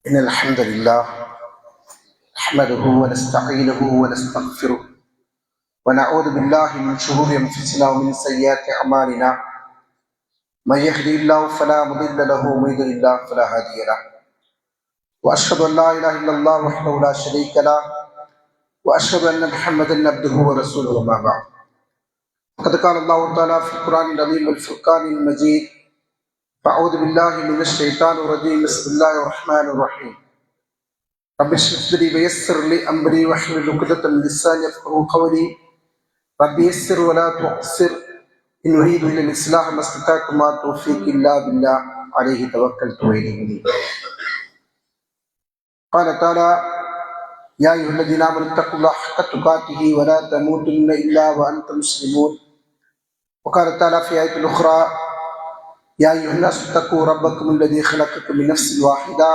إن الحمد لله نحمده ونستعينه ونستغفره ونعوذ بالله من شرور أنفسنا ومن سيئات أعمالنا من يهده الله فلا مضل له ومن يضلل الله فلا هادي له وأشهد أن لا إله إلا الله وحده لا شريك له وأشهد أن محمدا عبده ورسوله أما بعد قد قال الله تعالى في القرآن العظيم والفرقان المجيد فأعوذ بالله من الشيطان الرجيم بسم الله الرحمن الرحيم رب اشرح لي ويسر لي أمري واحلل عقدة من لساني يفقهوا قولي رب يسر ولا تعسر إن أريد إلا الإصلاح ما استطعت وما توفيقي إلا بالله عليه توكلت وإليه أنيب. قال تعالى يا أيها الذين آمنوا اتقوا الله حق تقاته ولا تموتن إلا وأنتم مسلمون. وقال تعالى في آية أخرى يا أيها الناس اتقوا ربكم الذي خلقكم من نفس واحدة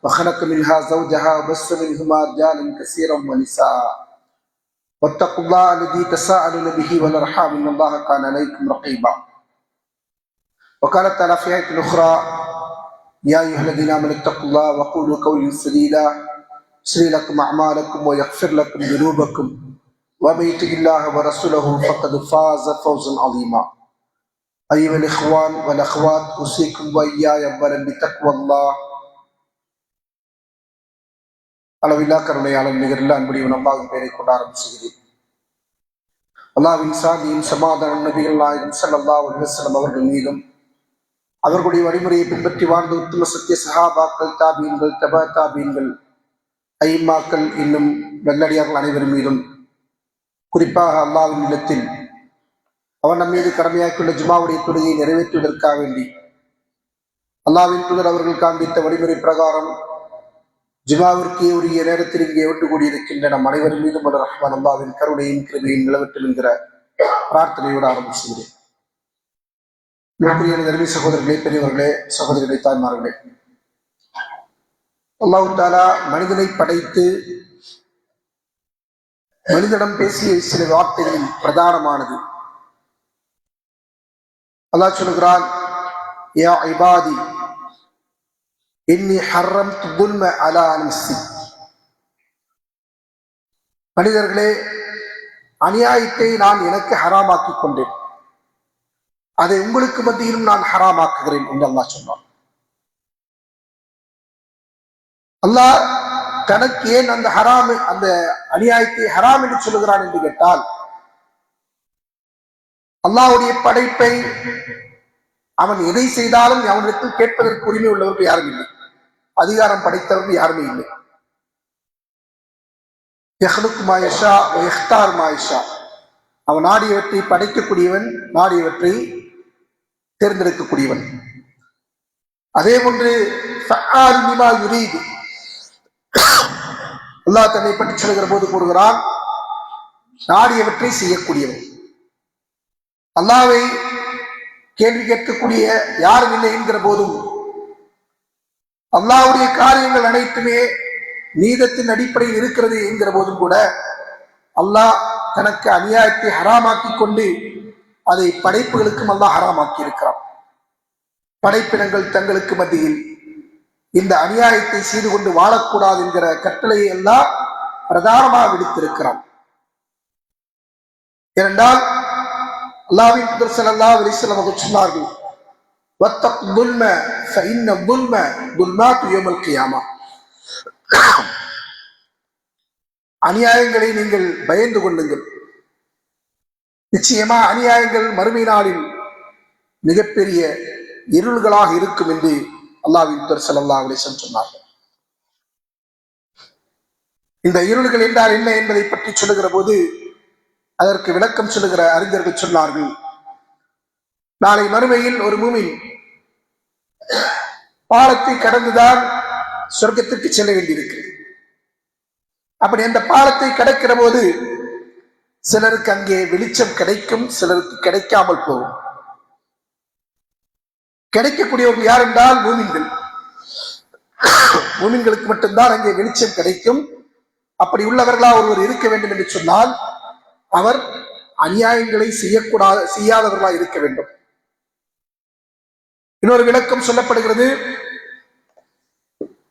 وخلق منها زوجها وبث منهما رجالا كثيرا ونساء واتقوا الله الذي تساءلون به والأرحام إن الله كان عليكم رقيبا. وقال تعالى في آية أخرى يا أيها الذين آمنوا اتقوا الله وقولوا قولا سديدا يصلح لكم أعمالكم ويغفر لكم ذنوبكم ومن يطع الله ورسوله فقد فاز فوزا عظيما. أيها الإخوان والأخوات أوصيكم وإياي أولا بتقوى الله. அளவில்லா கருணையாளன் நிகரில் அன்புடையவன் அல்லாஹ்வின் பெயரை கொண்டு ஆரம்பிச்சுகிறேன். அல்லாஹ்வின் சாந்தியும் சமாதானம் நபிகள் நாயகம் ஸல்லல்லாஹு அலைஹி வஸல்லம் அவர்கள் மீதும் அவர்களுடைய வழிமுறையை பின்பற்றி வாழ்ந்த உத்தம சத்திய சஹாபாக்கள் தாபீன்கள் தபா தாபீன்கள் ஐம்மாக்கள் இன்னும் நல்லடியார்கள் அனைவரும் மீதும் குறிப்பாக அல்லாஹ்வின் இல்லத்தில் அவன் நம் மீது கடமையாக்கியுள்ள ஜுமாவுடைய தொழுகையை நிறைவேற்றுவதற்காக வேண்டி அல்லாஹ்வின் தூதர் அவர்கள் காண்பித்த வழிமுறை பிரகாரம் ஜுமாவிற்கு உரிய நேரத்தில் இங்கே ஒன்று கூடியிருக்கின்ற நம் அனைவரும் மீதும் ஒரு ரஹ்மான் அல்லாஹ்வின் கருணையின் கிருபையின் நிலவட்டும் என்கிற பிரார்த்தனையோடு ஆரம்பிச்சுகிறேன். நெருங்கிய சகோதரர்களே, பெரியவர்களே, சகோதரிகளே, தாய்மார்களே, அல்லாஹ் தஆலா மனிதனை படைத்து மனிதனிடம் பேசிய சில வார்த்தைகளில் பிரதானமானது அல்லாஹ் சொல்கிறான் யா இபாதி இன்னி ஹர்ரம்து துல்ம அலா நஃப்ஸி. மனிதர்களே, அநியாயத்தை நான் எனக்கு ஹராமாக்கி கொண்டேன், அதை உங்களுக்கு மத்தியிலும் நான் ஹராமாக்குகிறேன் என்று அல்லாஹ் சொன்னான். அல்லாஹ் தனக்கு ஏன் அந்த அநியாயத்தை ஹராம் என்று சொல்லுகிறான் என்று கேட்டால், அல்லாஹ்வுடைய படைப்பை அவன் எதை செய்தாலும் அவனிடத்தில் கேட்பதற்கு உரிமை உள்ளவர்கள் யாரும் இல்லை, அதிகாரம் படைத்தவர்கள் யாருமே இல்லை. அவன் நாடியவற்றை படைக்கக்கூடியவன், நாடியவற்றை தேர்ந்தெடுக்கக்கூடியவன். அதே போன்று அல்லாஹ் தன்னை பற்றி சொல்கிற போது கூறுகிறான் நாடியவற்றை செய்யக்கூடியவன். அல்லாஹ்வை கேள்வி கேட்கக்கூடிய யாரும் இல்லை என்கிற போதும் அல்லாஹ்வுடைய காரியங்கள் அனைத்துமே நீதத்தின் அடிப்படையில் இருக்கிறது என்கிற போதும் கூட அல்லாஹ் தனக்கு அநியாயத்தை ஹராமாக்கி கொண்டு அதை படைப்புகளுக்கும் அல்லாஹ் ஹராமாக்கி இருக்கிறான். படைப்பினங்கள் தங்களுக்கு மத்தியில் இந்த அநியாயத்தை செய்து கொண்டு வாழக்கூடாது என்கிற கட்டளையை எல்லாம் பிரதானமாக விடுத்திருக்கிறான். ஏனென்றால் அல்லாஹ்வின் தூதர் ஸல்லல்லாஹு அலைஹி வஸல்லம் அவர்கள் சொன்னார்கள் வத்தக் துல்ம ஃபஇன்ன துல்ம துல்மாத்து யௌமல் கியாமா. அநியாயங்களை நீங்கள் பயந்து கொள்ளுங்கள், நிச்சயமா அநியாயங்கள் மறுமை நாளில் மிகப்பெரிய இருள்களாக இருக்கும் என்று அல்லாஹ்வின் தூதர் ஸல்லல்லாஹு அலைஹி வஸல்லம் சொன்னார்கள். இந்த இருள்கள் என்றால் என்ன என்பதை பற்றி சொல்லுகிற போது அதற்கு விளக்கம் சொல்லுகிற அறிஞர்கள் சொன்னார்கள், நாளை மறுமையில் ஒரு மூமின் பாலத்தை கடந்துதான் சொர்க்கத்திற்கு செல்ல வேண்டியிருக்கு. அப்படி அந்த பாலத்தை கடக்கிற போது சிலருக்கு அங்கே வெளிச்சம் கிடைக்கும், சிலருக்கு கிடைக்காமல் போகும். கிடைக்கக்கூடியவர்கள் யார் என்றால் மூமின்கள். மூமின்களுக்கு மட்டும்தான் அங்கே வெளிச்சம் கிடைக்கும். அப்படி உள்ளவர்களா ஒருவர் இருக்க வேண்டும் என்று சொன்னால் அவர் அநியாயங்களை செய்யாதவர்களா இருக்க வேண்டும். இன்னொரு விளக்கம் சொல்லப்படுகிறது,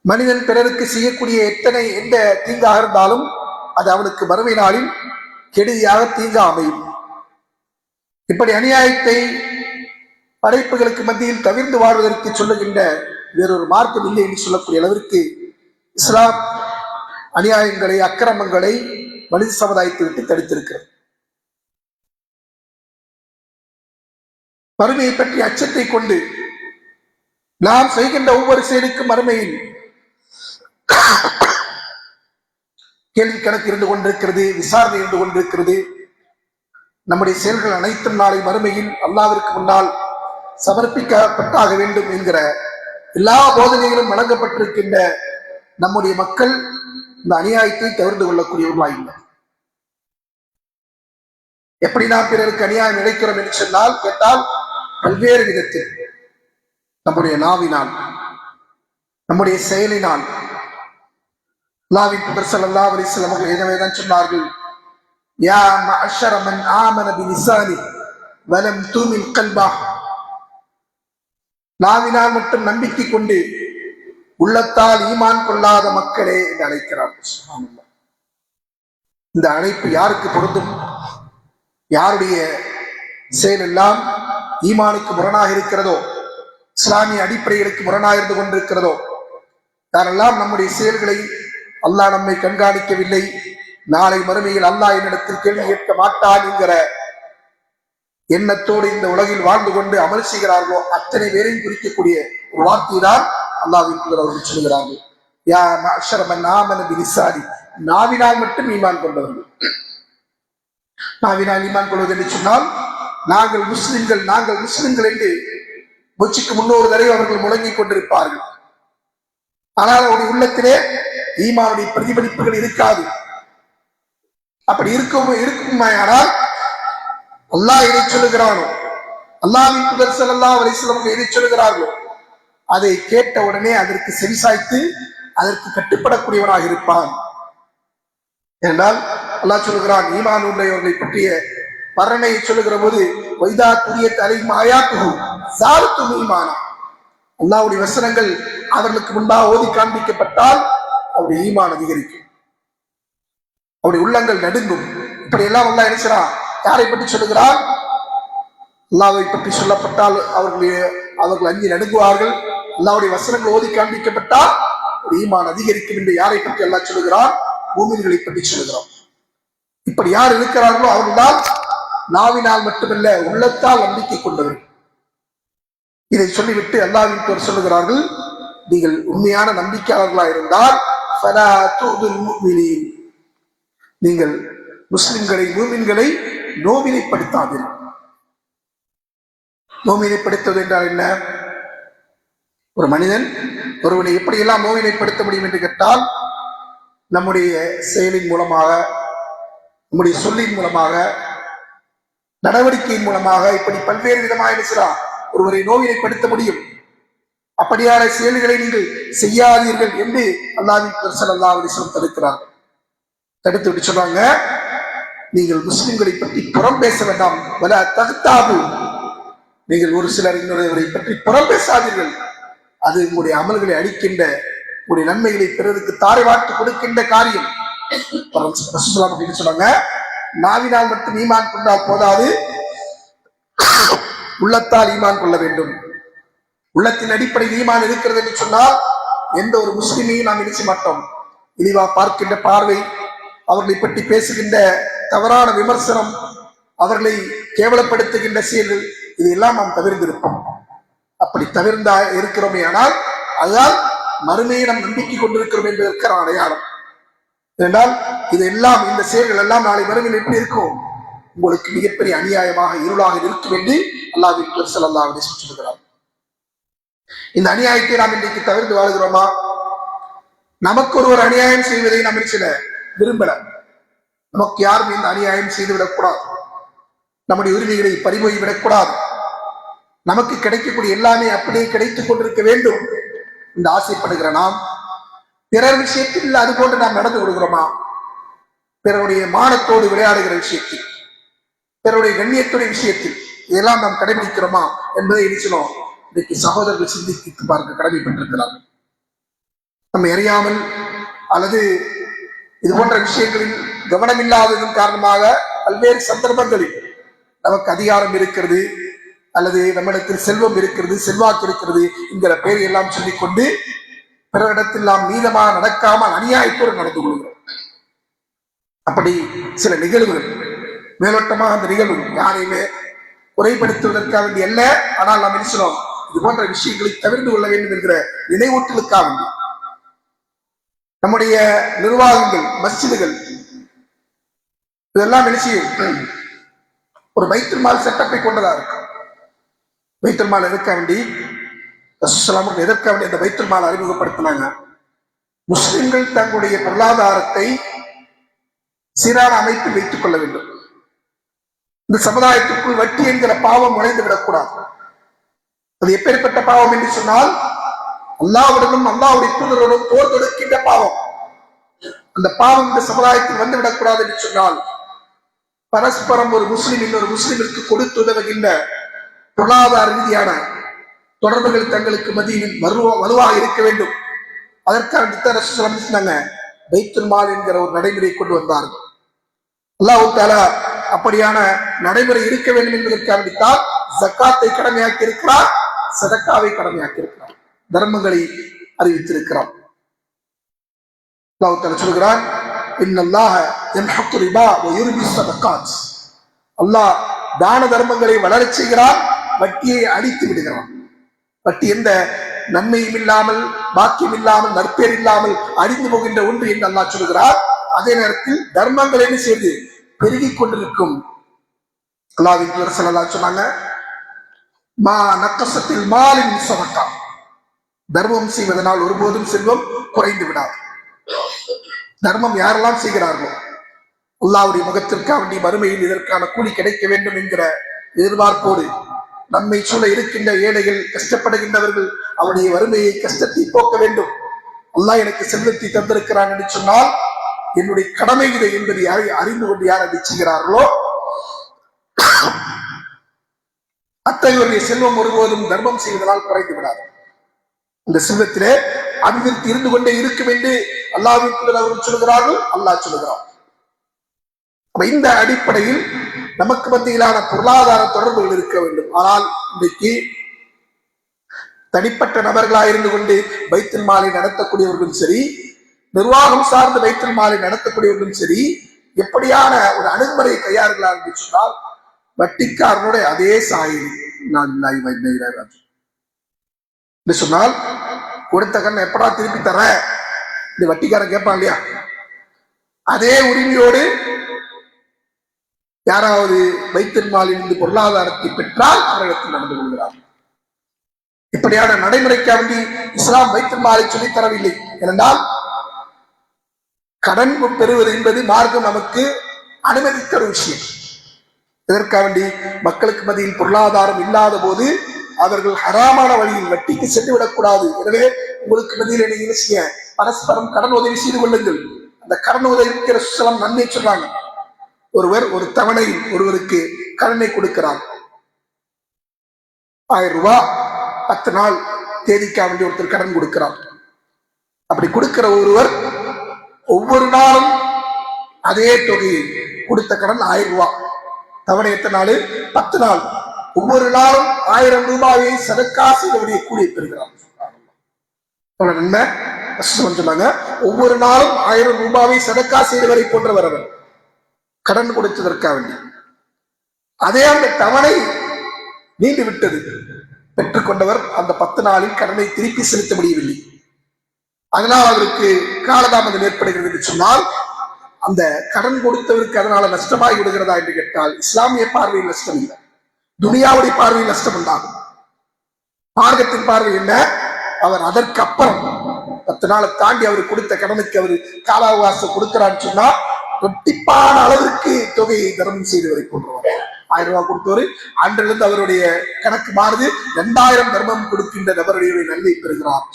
மனிதன் பிறருக்கு செய்யக்கூடிய எந்த தீங்காக இருந்தாலும் அது அவனுக்கு மறுமை நாளில் கெடுதியாக தீங்கா அமையும். இப்படி அநியாயத்தை படைப்புகளுக்கு மத்தியில் தவிர்த்து வாழ்வதற்கு சொல்லுகின்ற வேறொரு மார்க்கம் இல்லை என்று சொல்லக்கூடிய அளவிற்கு இஸ்லாம் அநியாயங்களை, அக்கிரமங்களை மனித சமுதாயத்தை விட்டு தடுத்திருக்கிறது. மறுமையை பற்றி அச்சத்தை கொண்டு நாம் செய்கின்ற ஒவ்வொரு செயலுக்கும் மறுமையில் கேள்வி கணக்கு இருந்து கொண்டிருக்கிறது, விசாரணை இருந்து கொண்டிருக்கிறது. நம்முடைய செயல்கள் அனைத்தும் நாளை மறுமையில் அல்லாஹ்விற்கு முன்னால் சமர்ப்பிக்கப்பட்டாக வேண்டும் என்கிற எல்லா போதனைகளும் வழங்கப்பட்டிருக்கின்ற நம்முடைய மக்கள் இந்த அநியாயத்தை தவிர்த்து கொள்ளக்கூடியவர்களாயில்லை. எப்படி நாம் பிறருக்கு அநியாயம் இழைக்கிறோம் என்று சொன்னால் கேட்டால் பல்வேறு விதத்தில் நம்முடைய நாவினால், நம்முடைய செயலினால். அல்லாஹ்வின் தூதர் ஸல்லல்லாஹு அலைஹி வஸல்லம் அவர்கள் எனவேதான் சொன்னார்கள், யா மஅஷர மன் ஆமன பிலிசானி வலம் தூமின் கல்பா. நாவினால் மட்டும் நம்பிக்கை கொண்டு உள்ளத்தால் ஈமான் கொள்ளாத மக்களே என்று அழைக்கிறார்கள். இந்த அழைப்பு யாருக்கு பொருந்தும்? யாருடைய செயல் எல்லாம் ஈமானுக்கு முரணாக இருக்கிறதோ, இஸ்லாமிய அடிப்படைகளுக்கு முரணாக இருந்து கொண்டிருக்கிறதோ, யாரெல்லாம் நம்முடைய செயல்களை அல்லாஹ் நம்மை கண்காணிக்கவில்லை, நாளை மறுமையில் அல்லாஹ் என்னிடத்தில் கேள்வி கேட்க மாட்டான் என்கிற எண்ணத்தோடு இந்த உலகில் வாழ்ந்து கொண்டு அமல் செய்கிறார்களோ அத்தனை பேரையும் குறிக்கக்கூடிய ஒரு வார்த்தை தான் அல்லாஹ்வின் தூதர் அவர்கள் சொல்கிறார்கள், யா மஅஷர மன் ஆமன பிலிசானி. நாவினால் மட்டும் ஈமான் கொண்டவர்கள். நாவினால் ஈமான் கொள்வது என்று சொன்னால் நாங்கள் முஸ்லிம்கள் என்று முச்சுக்கு 300 தடவை அவர்கள் முழங்கிக் கொண்டிருப்பார்கள். ஆனால் அவருடைய உள்ளத்திலே ஈமானுடைய பிரதிபலிப்புகள் இருக்காது. அப்படி இருக்குமானால் அல்லாஹ் எதை சொல்லுகிறானோ, அல்லாஹ்வின் தூதர் ஸல்லல்லாஹு அலைஹி வஸல்லம் எதை சொல்லுகிறார்களோ அதை கேட்ட உடனே அதற்கு செவிசாய்த்து அதற்கு கட்டுப்படக்கூடியவனாக இருப்பான். என்றால் அல்லாஹ் சொல்லுகிறான், ஈமான் உள்ளவர்களை பற்றிய வர்ணனையை சொல்லுகிற போது வைதா துரிய தலையும் ஆயாத்துகு சாலத்தும் ஈமானா. அல்லாஹ்வுடைய வசனங்கள் அவர்களுக்கு முன்பாக ஓதி காண்பிக்கப்பட்டால் அவருடைய ஈமான் அதிகரிக்கும், அவருடைய உள்ளங்கள் நடுங்கும். இப்படி எல்லாம் அல்லாஹ் நினைச்சான். யாரை பற்றி சொல்லுகிறார்? அல்லாஹ்வை பற்றி சொல்லப்பட்டால் அவர்கள் அஞ்சி நடுங்குவார்கள். அல்லாஹ்வுடைய வசனங்கள் ஓதி காண்பிக்கப்பட்டால் ஈமான் அதிகரிக்கும் என்று யாரை பற்றி அல்லாஹ் சொல்லுகிறார்? மூமின்களை பற்றி சொல்லுகிறோம். இப்படி யார் இருக்கிறார்களோ அவர்கள்தான் நாவினால் மட்டுமல்ல உள்ளத்தால் நம்பிக்கை கொண்டவர்கள். இதை சொல்லிவிட்டு அல்லாஹ்வின் தூதர் சொல்லுகிறார்கள், நீங்கள் உண்மையான நம்பிக்கையாளர்களாக இருந்தால் ஃபலா துதுல் முஃமினீன், நீங்கள் முஸ்லிம்களை, மூமின்களை நோவினைப்படுத்தாதீர்கள். நோவினைப்படுத்துவது என்றால் என்ன? ஒரு மனிதன் ஒருவனை எப்படியெல்லாம் நோவினைப்படுத்த முடியும் என்று கேட்டால், நம்முடைய செயலின் மூலமாக, நம்முடைய சொல்லின் மூலமாக, நடவடிக்கையின் மூலமாக, இப்படி பல்வேறு விதமாக இருக்கிறார் ஒருவரை நோவினைப்படுத்த முடியும். அப்படியான செயல்களை நீங்கள் செய்யாதீர்கள் என்று அல்லாஹ்வின் தூதர் ஸல்லல்லாஹு அலைஹி வஸல்லம் தடுக்கிறார். தடுத்து விட்டு சொல்றாங்க, நீங்கள் முஸ்லிம்களை பற்றி புறம் பேச வேண்டாம். வலா தக்தாபு, நீங்கள் ஒரு சிலர் இன்னொருவரை பற்றி புறம் பேசாதீர்கள். அது உங்களுடைய அமல்களை அளிக்கின்ற, உங்களுடைய நன்மைகளை பிறருக்கு தாரை வார்த்து கொடுக்கின்ற காரியம். அப்படின்னு சொன்னாங்க, நாவினால் மட்டும் ஈமான் கொண்டால் போதாது, உள்ளத்தால் ஈமான் கொள்ள வேண்டும். உள்ளத்தின் அடிப்படையில் ஈமான் இருக்கிறது என்று சொன்னால் எந்த ஒரு முஸ்லிமையும் நாம் நினைச்ச மாட்டோம். இழிவா பார்க்கின்ற பார்வை, அவர்களை பற்றி பேசுகின்ற தவறான விமர்சனம், அவர்களை கேவலப்படுத்துகின்ற செயல்கள், இதையெல்லாம் நாம் தவிர்த்திருப்போம். அப்படி தவிர்ந்தா இருக்கிறோமே ஆனால் அதுதான் மறுமையை நாம் நம்பிக்கை கொண்டிருக்கிறோம் என்பதற்கு அடையாளம். என்றால் இதெல்லாம், இந்த செயல்கள் எல்லாம் நாளை மறுமையில் எப்படி இருக்கும்? உங்களுக்கு மிகப்பெரிய அநியாயமாக, இருளாக இருக்கும் என்று அல்லாஹ்வின் தூதர் ஸல்லல்லாஹு அலைஹி வஸல்லம் சொல்கிறார். இந்த அநியாயத்தை நாம் இன்றைக்கு தவிர்த்து வாழ்கிறோமா? நமக்கு ஒருவர் அநியாயம் செய்வதை நாம் சில விரும்பல. நமக்கு யாரும் இந்த அநியாயம் செய்துவிடக்கூடாது, நம்முடைய உரிமைகளை பறிபோய் விடக்கூடாது, நமக்கு கிடைக்கக்கூடிய எல்லாமே அப்படியே கிடைத்துக் கொண்டிருக்க வேண்டும் என்று ஆசைப்படுகிற நாம் பிறர் விஷயத்தில் அது போன்று நாம் நடந்து கொள்கிறோமா? பிறருடைய மானத்தோடு விளையாடுகிற விஷயத்தில், பிறருடைய கண்ணியத்துடைய விஷயத்தில் இதெல்லாம் நாம் கடைபிடிக்கிறோமா என்பதை நிச்சயம் இன்றைக்கு சகோதரர்கள் சிந்தித்து பார்க்க கடமைப்பட்டிருக்கிறார்கள். நம்ம அறியாமல் அல்லது இது போன்ற விஷயங்களில் கவனமில்லாததன் காரணமாக பல்வேறு சந்தர்ப்பங்களில் நமக்கு அதிகாரம் இருக்கிறது அல்லது நம்மிடத்தில் செல்வம் இருக்கிறது, செல்வாக்கு இருக்கிறது என்கிற பெயரை எல்லாம் சொல்லிக்கொண்டு பிறரிடத்தில் நாம் நீளமாக நடக்காமல் அநியாயத்தோடு நடந்து கொள்கிறோம். அப்படி சில நிகழ்வுகள் மேலோட்டமாக அந்த நிகழ்வுகள் யாரையுமே குறைப்படுத்துவதற்காக வேண்டிய அல்ல, ஆனால் நாம் என்ன சொல்றோம், இது போன்ற விஷயங்களை தவிர்த்து கொள்ள வேண்டும் என்கிற நினைவூட்டலுக்காக நம்முடைய நிர்வாகங்கள், மஸ்ஜிதுகள் இதெல்லாம் என்ன செய்யும், ஒரு பைத்துல் மால் செட்டப்பை கொண்டதா இருக்கும். பைத்துல் மால் எதற்காக வேண்டி எதற்காக வேண்டி அந்த பைத்துல் மால் அறிமுகப்படுத்தினாங்க? முஸ்லிம்கள் தங்களுடைய பொருளாதாரத்தை சீரான அமைப்பில் வைத்துக் கொள்ள வேண்டும். இந்த சமுதாயத்திற்குள் வட்டி என்கிற பாவம் நுழைந்து விடக்கூடாது. அது எப்பேற்பட்ட பாவம் என்று சொன்னால், அல்லாஹ்வுடனும் அல்லாஹ்வுடைய தூதருடனும் போர் தொடுக்கின்ற பாவம். அந்த பாவம் இந்த சமுதாயத்தில் வந்து விடக்கூடாது என்று சொன்னால், பரஸ்பரம் ஒரு முஸ்லிம் இன்னொரு முஸ்லிமிற்கு கொடுத்து உதவுகின்ற பொருளாதார ரீதியான தொடர்புகள் தங்களுக்கு மத்தியில் வலுவாக இருக்க வேண்டும். அதற்காக பைத்துல் மால் என்கிற ஒரு நடைமுறை கொண்டு வந்தார்கள். அல்லாஹ் தஆலா அப்படியான நடைமுறை இருக்க வேண்டும் என்பதற்காகத்தான் ஜக்காத்தை கடமையாக்கி இருக்கிறார், சதக்காவை கடமையாக்கி இருக்கிறார், தர்மங்களை அறிவித்திருக்கிறார். அல்லாஹ் தஆலா சொல்கிறான், இன்னல்லாஹ யம்ஹக்கு ரிபா வ யுர்பி ஸதகாத். அல்லாஹ் தான தர்மங்களை வளரச் செய்கிறான், வட்டியை அடித்து விடுகிறான். வட்டி எந்த நன்மையும் இல்லாமல், பாக்கியம் இல்லாமல், நற்பேர் இல்லாமல் அழிந்து போகின்ற ஒன்று என்று அல்லாஹ் சொல்கிறார். அதே நேரத்தில் தர்மங்கள் என்ன செய்து பெருகிக் கொண்டிருக்கும். அல்லாஹ்வின் தூதர் ஸல்லல்லாஹு அலைஹி வஸல்லம் சொன்னாங்க, மா நக்கஸத்தில் மாலின் ஸதகா. தர்மம் செய்வதனால் ஒருபோதும் செல்வம் குறைந்து விடாது. தர்மம் யாரெல்லாம் செய்கிறார்களோ, அல்லாஹ்வுடைய முகத்திற்காக வேண்டிய மறுமையில் இதற்கான கூலி கிடைக்க வேண்டும் என்கிற எதிர்பார்ப்போடு நம்மை சூழ இருக்கின்ற ஏழைகள், கஷ்டப்படுகின்றவர்கள், அவருடைய வறுமையை, கஷ்டத்தை போக்க வேண்டும், அல்லாஹ் எனக்கு செல்வத்தை தந்திருக்கிறான் என்று சொன்னால் என்னுடைய கடமை இதை என்பதை அறிந்து கொண்டு யார் அதை செய்கிறார்களோ அத்தகையோருடைய செல்வம் ஒருபோதும் தர்மம் செய்வதனால் குறைந்து விடாது. இந்த செல்வத்திலே அபிவிருத்தி இருந்து கொண்டே இருக்கும் என்று அல்லாஹ்வின் தூதர் அவர்கள் சொல்கிறார்கள், அல்லாஹ் சொல்கிறார். இந்த அடிப்படையில் நமக்கு மத்தியிலான பொருளாதார தொடர்புகள் இருக்க வேண்டும். ஆனால் இன்றைக்கு தனிப்பட்ட நபர்களாக இருந்து கொண்டு பைத்துல் மாலை நடத்தக்கூடியவர்களும் சரி, நிர்வாகம் சார்ந்த பைத்துல் மாலை நடத்தக்கூடியவர்களும் சரி, எப்படியான ஒரு அணுகுமுறையை கையாளுகிறார் என்று சொன்னால், வட்டிக்காரனுடைய அதே சாயல் சொன்னால், கொடுத்த கண்ணை எப்படா திருப்பி தர இந்த வட்டிக்காரன் கேட்பான் இல்லையா, அதே உரிமையோடு யாராவது பைத்துல் மாலில் இருந்து பொருளாதாரத்தை பெற்றால் அவரிடத்தில் நடந்து கொள்கிறார். இப்படியான நடைமுறைக்காக வேண்டி இஸ்லாம் பைத்துல் மாலை சொல்லித் தரவில்லை. ஏனென்றால் கடன் பெறுவது என்பது மார்க்கம் நமக்கு அனுமதித்த ஒரு விஷயம். இதற்காக வேண்டி மக்களுக்கு மத்தியில் பொருளாதாரம் இல்லாத போது அவர்கள் ஹராமான வழியில் வட்டிக்கு சென்று விடக்கூடாது. எனவே உங்களுக்கு மத்தியில் என்ன செய்ய, பரஸ்பரம் கடன் உதவி செய்து கொள்ளுங்கள். அந்த கடன் உதவிக்கிற சுசலம் நன்மை சொல்றாங்க. ஒருவர் ஒரு தவணையில் ஒருவருக்கு கடனை கொடுக்கிறார், 1000 ரூபாய் 10 நாள் தேதிக்காக வேண்டி ஒருத்தர் கடன் கொடுக்கிறார். அப்படி கொடுக்கிற ஒருவர் ஒவ்வொரு நாளும் அதே தொகையை, கொடுத்த கடன் 1000 ரூபாய், தவணை எத்தனை நாள், 10 நாள், ஒவ்வொரு நாளும் 1000 ரூபாயை சதக்கா செய்தவருடைய கூலியை பெறுகிறார். நன்மை சொன்னாங்க, ஒவ்வொரு நாளும் 1000 ரூபாயை சதக்கா செய்தவரை போன்றவர் அவர் கடன் கொடுத்ததற்காக வேண்டி. அதே அந்த தவணை நீண்டு விட்டது, பெற்றுக்கொண்டவர் அந்த 10 நாளில் கடனை திருப்பி செலுத்த முடியவில்லை, அதனால் அவருக்கு காலதாமதம் ஏற்படுகிறது என்று சொன்னால், அந்த கடன் கொடுத்தவருக்கு அதனால நஷ்டமாகி விடுகிறதா என்று கேட்டால், இஸ்லாமிய பார்வையில் நஷ்டம் இல்லை, துனியாவுடைய பார்வையில் நஷ்டம் உண்டாகும். மார்க்கத்தின் பார்வை என்ன, அவர் அதற்கு அப்புறம் 10 நாளை தாண்டி அவர் கொடுத்த கடனுக்கு அவர் கால அவகாசம் கொடுக்கிறான்னு சொன்னா ரெட்டிப்பான அளவிற்கு தொகையை தர்மம் செய்தவரை போன்றவர். 1000 ரூபாய் கொடுத்தவர் அன்றிலிருந்து அவருடைய கணக்கு மாறுது, 2000 தர்மம் கொடுக்கின்ற நபருடைய நன்மை பெறுகிறார்.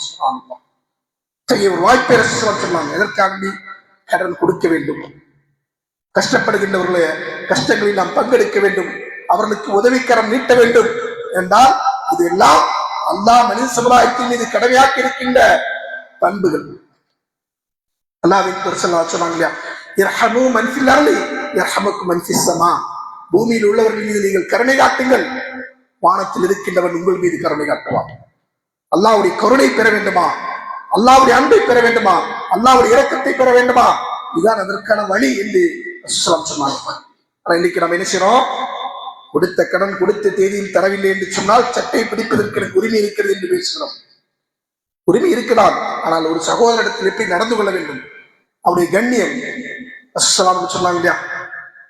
ஒரு வாய்ப்பை சொன்னாங்க, எதற்காக கடன் கொடுக்க வேண்டும், கஷ்டப்படுகின்றவர்களுடைய கஷ்டங்களில் நாம் பங்கெடுக்க வேண்டும், அவர்களுக்கு உதவிக்கரம் நீட்ட வேண்டும் என்றால் இதெல்லாம் அல்லாஹ் மனித சமுதாயத்தின் மீது கடமையாக்கி இருக்கின்ற பண்புகள். அல்லாஹ்வின் தூதர் சொன்னாங்க இல்லையா, இர்ஹமு மன் ஃபில் அர்லி யர்ஹமுக்கும் மன் ஃபிஸ் ஸமா. பூமியில் உள்ளவர்கள் மீது நீங்கள் கருணை காட்டுங்கள், வானத்தில் இருக்கின்றவன் உங்கள் மீது கருணை காட்டுவான். அல்லாஹ்வுடைய கருணை பெற வேண்டுமா, அல்லாஹ்வுடைய அன்பை பெற வேண்டுமா, அல்லாஹ்வுடைய இரக்கத்தை பெற வேண்டுமா, இதுதான் அதற்கான வழி என்று சொன்னாங்க. ஆனா இன்னைக்கு நம்ம என்ன செய்யறோம், கொடுத்த கடன் கொடுத்த தேதியில் தரவில்லை என்று சொன்னால் சட்டை பிடிப்பதற்கு எனக்கு உரிமை இருக்கிறது என்று பேசுகிறோம். உரிமை இருக்கிறார், ஆனால் ஒரு சகோதரத்தில் எப்படி நடந்து கொள்ள வேண்டும், அவருடைய கண்ணியம். சொன்னாங்க இல்லையா,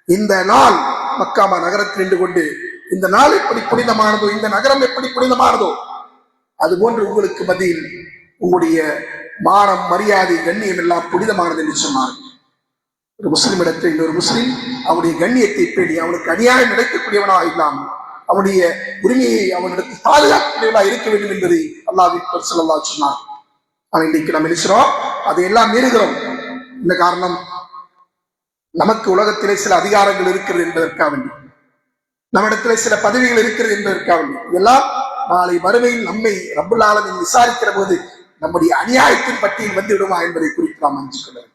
இந்த நாள் மக்காமா நகரத்தில் நின்று கொண்டு இந்த நாள் எப்படி புனிதமானதோ, இந்த நகரம் எப்படி புனிதமானதோ, அது போன்று உங்களுக்கு மத்தியில் உங்களுடைய மானம் மரியாதை கண்ணியம் எல்லாம் புனிதமானது என்று சொன்னார். ஒரு முஸ்லிம் இடத்தில் இன்னொரு முஸ்லிம் அவனுடைய கண்ணியத்தை பேணி அவனுக்கு அநியாயம் நடக்கக்கூடியவனாக இல்லாமல் அவனுடைய உரிமையை அவனிடத்தில் பாதுகாக்கக்கூடியவனாக இருக்க வேண்டும் என்பதை அல்லாஹ்வின் தூதர் ஸல்லல்லாஹு அலைஹி வஸல்லம் சொன்னார். ஆனால் இன்றைக்கு நம்ம நினைக்கிறோம் அதையெல்லாம் மீறுகிறோம். இந்த காரணம், நமக்கு உலகத்திலே சில அதிகாரங்கள் இருக்கிறது என்பதற்காக வேண்டி, நம்மிடத்திலே சில பதவிகள் இருக்கிறது என்பதற்காக வேண்டி, இதெல்லாம் நாளை மறுமையில் நம்மை ரப்புல் ஆலமீன் விசாரிக்கிற போது நம்முடைய அநியாயத்தின் பட்டியல் வந்து விடுமா என்பதை குறித்து நாம் அஞ்சு கொள்ள வேண்டும்.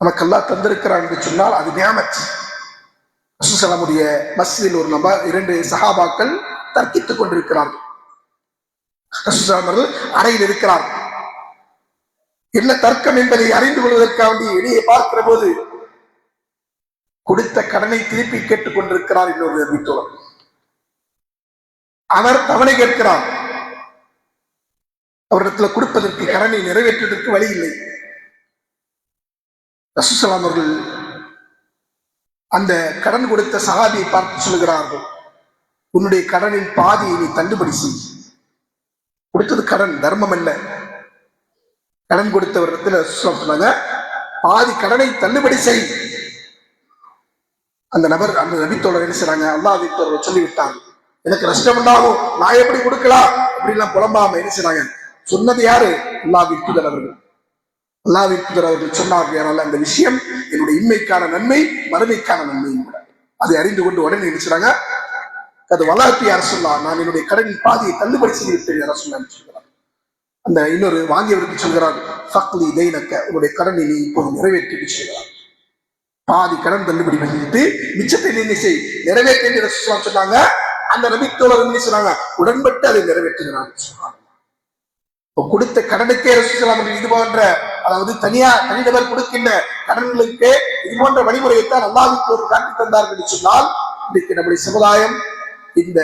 நமக்கு அல்லாஹ் தந்திருக்கிறான் என்று சொன்னால் அது நியாமத். ரசூலுல்லாஹ்வுடைய மஸ்ஜிதில் ஒரு நபர், 2 சஹாபாக்கள் தர்க்கித்துக் கொண்டிருக்கிறார்கள். ரசூலுல்லாஹ் அறையில் இருக்கிறார். என்ன தர்க்கம் என்பதை அறிந்து கொள்வதற்காக வெளியே பார்க்கிற போது கொடுத்த கடனை திருப்பி கேட்டுக் கொண்டிருக்கிறார் இன்னொரு நபித்தோழர். அவர் தவணை கேட்கிறார். அவரிடத்தில் கொடுப்பதற்கு கடனை நிறைவேற்றுவதற்கு வழி இல்லை. ரசூலுல்லாஹ் அவர்கள் அந்த கடன் கொடுத்த சஹாபியை பார்த்து சொல்கிறார்கள், உன்னுடைய கடனின் பாதியை நீ தள்ளுபடி செய். கொடுத்தது கடன், தர்மம் அல்ல. கடன் கொடுத்தவரிடத்தில் சொன்னாங்க, பாதி கடனை தள்ளுபடி செய். அந்த நபர், அந்த நபித்தோழர் என்ன செய்றாங்க, அல்லாஹ்வின் தூதர் சொல்லிவிட்டாங்க, எனக்கு நஷ்டம் உண்டாகும், நான் எப்படி கொடுக்கலாம் அப்படிலாம் புலம்பாம என்ன செய்றாங்க, சொன்னது யாரு, அல்லாஹ்வின் தூதர் அவர்கள். அல்லாஹ்வின் தூதர் அவர்கள் சொன்னார்கள், அந்த விஷயம் என்னுடைய இன்மைக்கான நன்மை, மறுமைக்கான நன்மை. அதை அறிந்து கொண்டு உடனே நினைச்சாங்க, அது வலாத்தி அரசுல்லா, நான் என்னுடைய கடனின் பாதியை தள்ளுபடி செய்துவிட்டேன் அரசுல்லா சொல்கிறார். அந்த இன்னொரு வாங்கியவருக்கு சொல்கிறார், ஃபக்லி தைனக்க, உங்களுடைய கடனை நீ இப்போது நிறைவேற்றி சொல்கிறார். பாதி கடன் தள்ளுபடி பண்ணிட்டு மிச்சத்தை என்ன செய், நிறைவேற்றி என்று சொன்னாங்க. அந்த நபித்தோழர் என்ன சொன்னாங்க, உடன்பட்டு அதை நிறைவேற்றுகிறார் சொன்னாங்க. கொடுத்த கடனுக்கே ரசூலுல்லாஹ் இது போன்ற, அதாவது தனிநபர் கொடுக்கின்ற கடன்களுக்கு இது போன்ற வழிமுறையைத்தான் அல்லாஹ்வின் தூதர் காட்டி தந்தார்கள் என்று சொன்னால், இன்றைக்கு நம்முடைய சமுதாயம் இந்த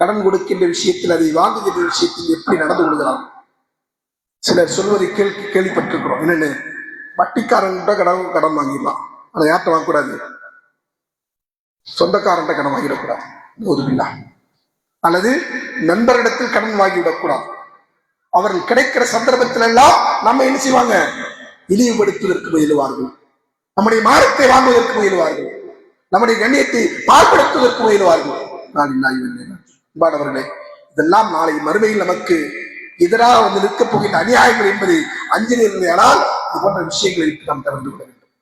கடன் கொடுக்கின்ற விஷயத்தில், அதை வாங்குகின்ற விஷயத்தில் எப்படி நடந்து கொள்கிறார். சிலர் சொல்வதை கேள்விப்பட்டிருக்கிறோம், என்னன்னு, வட்டிக்காரன்கிட்ட கடன் வாங்கிடலாம், அதை யார்கிட்ட வாங்கக்கூடாது, சொந்தக்காரன்ட்ட கடன் வாங்கிடக்கூடாது, ஒதுவில்லா. அல்லது நண்பரிடத்தில் கடன் வாங்கிவிடக்கூடாது. அவர்கள் கிடைக்கிற சந்தர்ப்பத்தில் எல்லாம் நம்ம என்ன செய்வாங்க, இழிவுபடுத்துவதற்கு முயலுவார்கள், நம்முடைய மானத்தை வாங்குவதற்கு முயலுவார்கள், நம்முடைய கண்ணியத்தை பாழ்படுத்துவதற்கு முயலுவார்கள். அன்பானவர்களே, இதெல்லாம் நாளை மறுமையில் நமக்கு எதிராக வந்து நிற்கப் போகின்ற அநியாயங்கள் என்பதை அஞ்சினால் இது போன்ற விஷயங்களை நாம் தவிர்த்து கொள்ள வேண்டும்.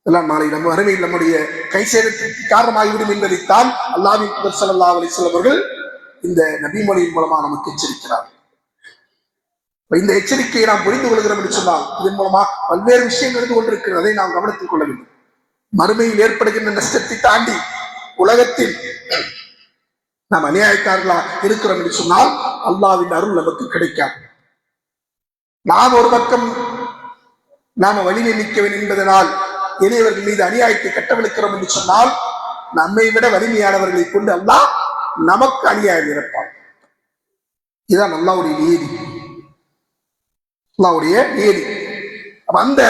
இதெல்லாம் நாளை நம்ம மறுமையில் நம்முடைய கை சேதத்திற்கு காரணமாகிவிடும் என்பதைத்தான் அல்லாஹ்வின் தூதர் ஸல்லல்லாஹு அலைஹி வஸல்லம் அவர்கள் இந்த நபிமொழியின் மூலமா நமக்கு எச்சரிக்கிறார்கள். இந்த எச்சரிக்கையை நாம் புரிந்து கொள்கிறோம் என்று சொன்னால், இதன் மூலமா பல்வேறு விஷயங்கள் இருந்து கொண்டிருக்கிறதை நாம் கவனத்தில் கொள்ள வேண்டும். மறுமையில் ஏற்படுகின்ற நஷ்டத்தை தாண்டி உலகத்தில் நாம் அநியாயக்காரர்களா இருக்கிறோம் என்று சொன்னால் அல்லாஹ்வின் அருள் நமக்கு கிடைக்காது. நாம் ஒரு பக்கம் நாம வலிமை மிக்கவன் என்பதனால் எளியவர்கள் மீது அநியாயத்தை கட்டவிழ்க்கிறோம் என்று சொன்னால், நம்மை விட வலிமையானவர்களை கொண்டு அல்லாஹ் நமக்கு அநியாயம் இறப்பான். இதுதான் அல்லாஹ்வுடைய நீதி, அல்லாஹ்வுடைய நீதி. அந்த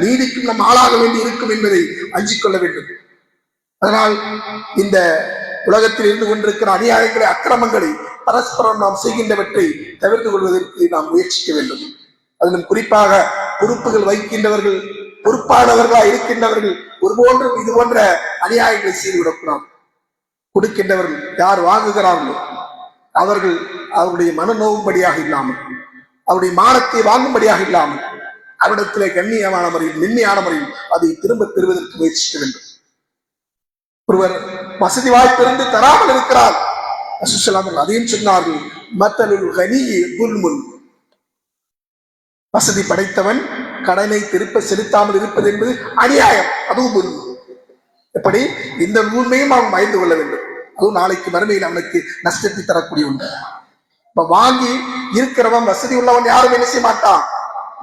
நீதிக்கும் நம் ஆளாக வேண்டி இருக்கும் என்பதை அஞ்சிக் கொள்ள வேண்டும். அதனால் இந்த உலகத்தில் இருந்து கொண்டிருக்கிற அநியாயங்களை, அக்கிரமங்களை, பரஸ்பரம் நாம் செய்கின்றவற்றை தவிர்த்து கொள்வதற்கு நாம் முயற்சிக்க வேண்டும். அதிலும் குறிப்பாக பொறுப்புகள் வகிக்கின்றவர்கள், பொறுப்பானவர்களாக இருக்கின்றவர்கள் ஒருபோன்றும் இது போன்ற அநியாயங்களை செய்துவிடக்கூடாது. கொடுக்கின்றவர்கள் யார் வாங்குகிறார்களோ அவர்கள் அவருடைய மனநோவும்படியாக இல்லாமல், அவருடைய மானத்தை வாங்கும்படியாக இல்லாமல், அவரிடத்திலே கண்ணியமான முறையில், மென்மையான முறையில் அதை திரும்ப பெறுவதற்கு முயற்சிக்க வேண்டும். ஒருவர் வசதி வாய்ப்பிருந்து தராமல் இருக்கிறார், அதையும் சொன்னார்கள், மத்தலுல் கனியி குல்முன், வசதி படைத்தவன் கடனை திருப்ப செலுத்தாமல் இருப்பது என்பது அநியாயம், அதுவும் ஒரு எப்படி இந்த உண்மையும் அவன் பயந்து கொள்ள வேண்டும். அதுவும் நாளைக்கு மறுமையில் அவனுக்கு நஷ்டத்தை தரக்கூடிய ஒன்று. இப்ப வாங்கி இருக்கிறவன் வசதி உள்ளவன் யாரும் என்ன செய்ய மாட்டான்.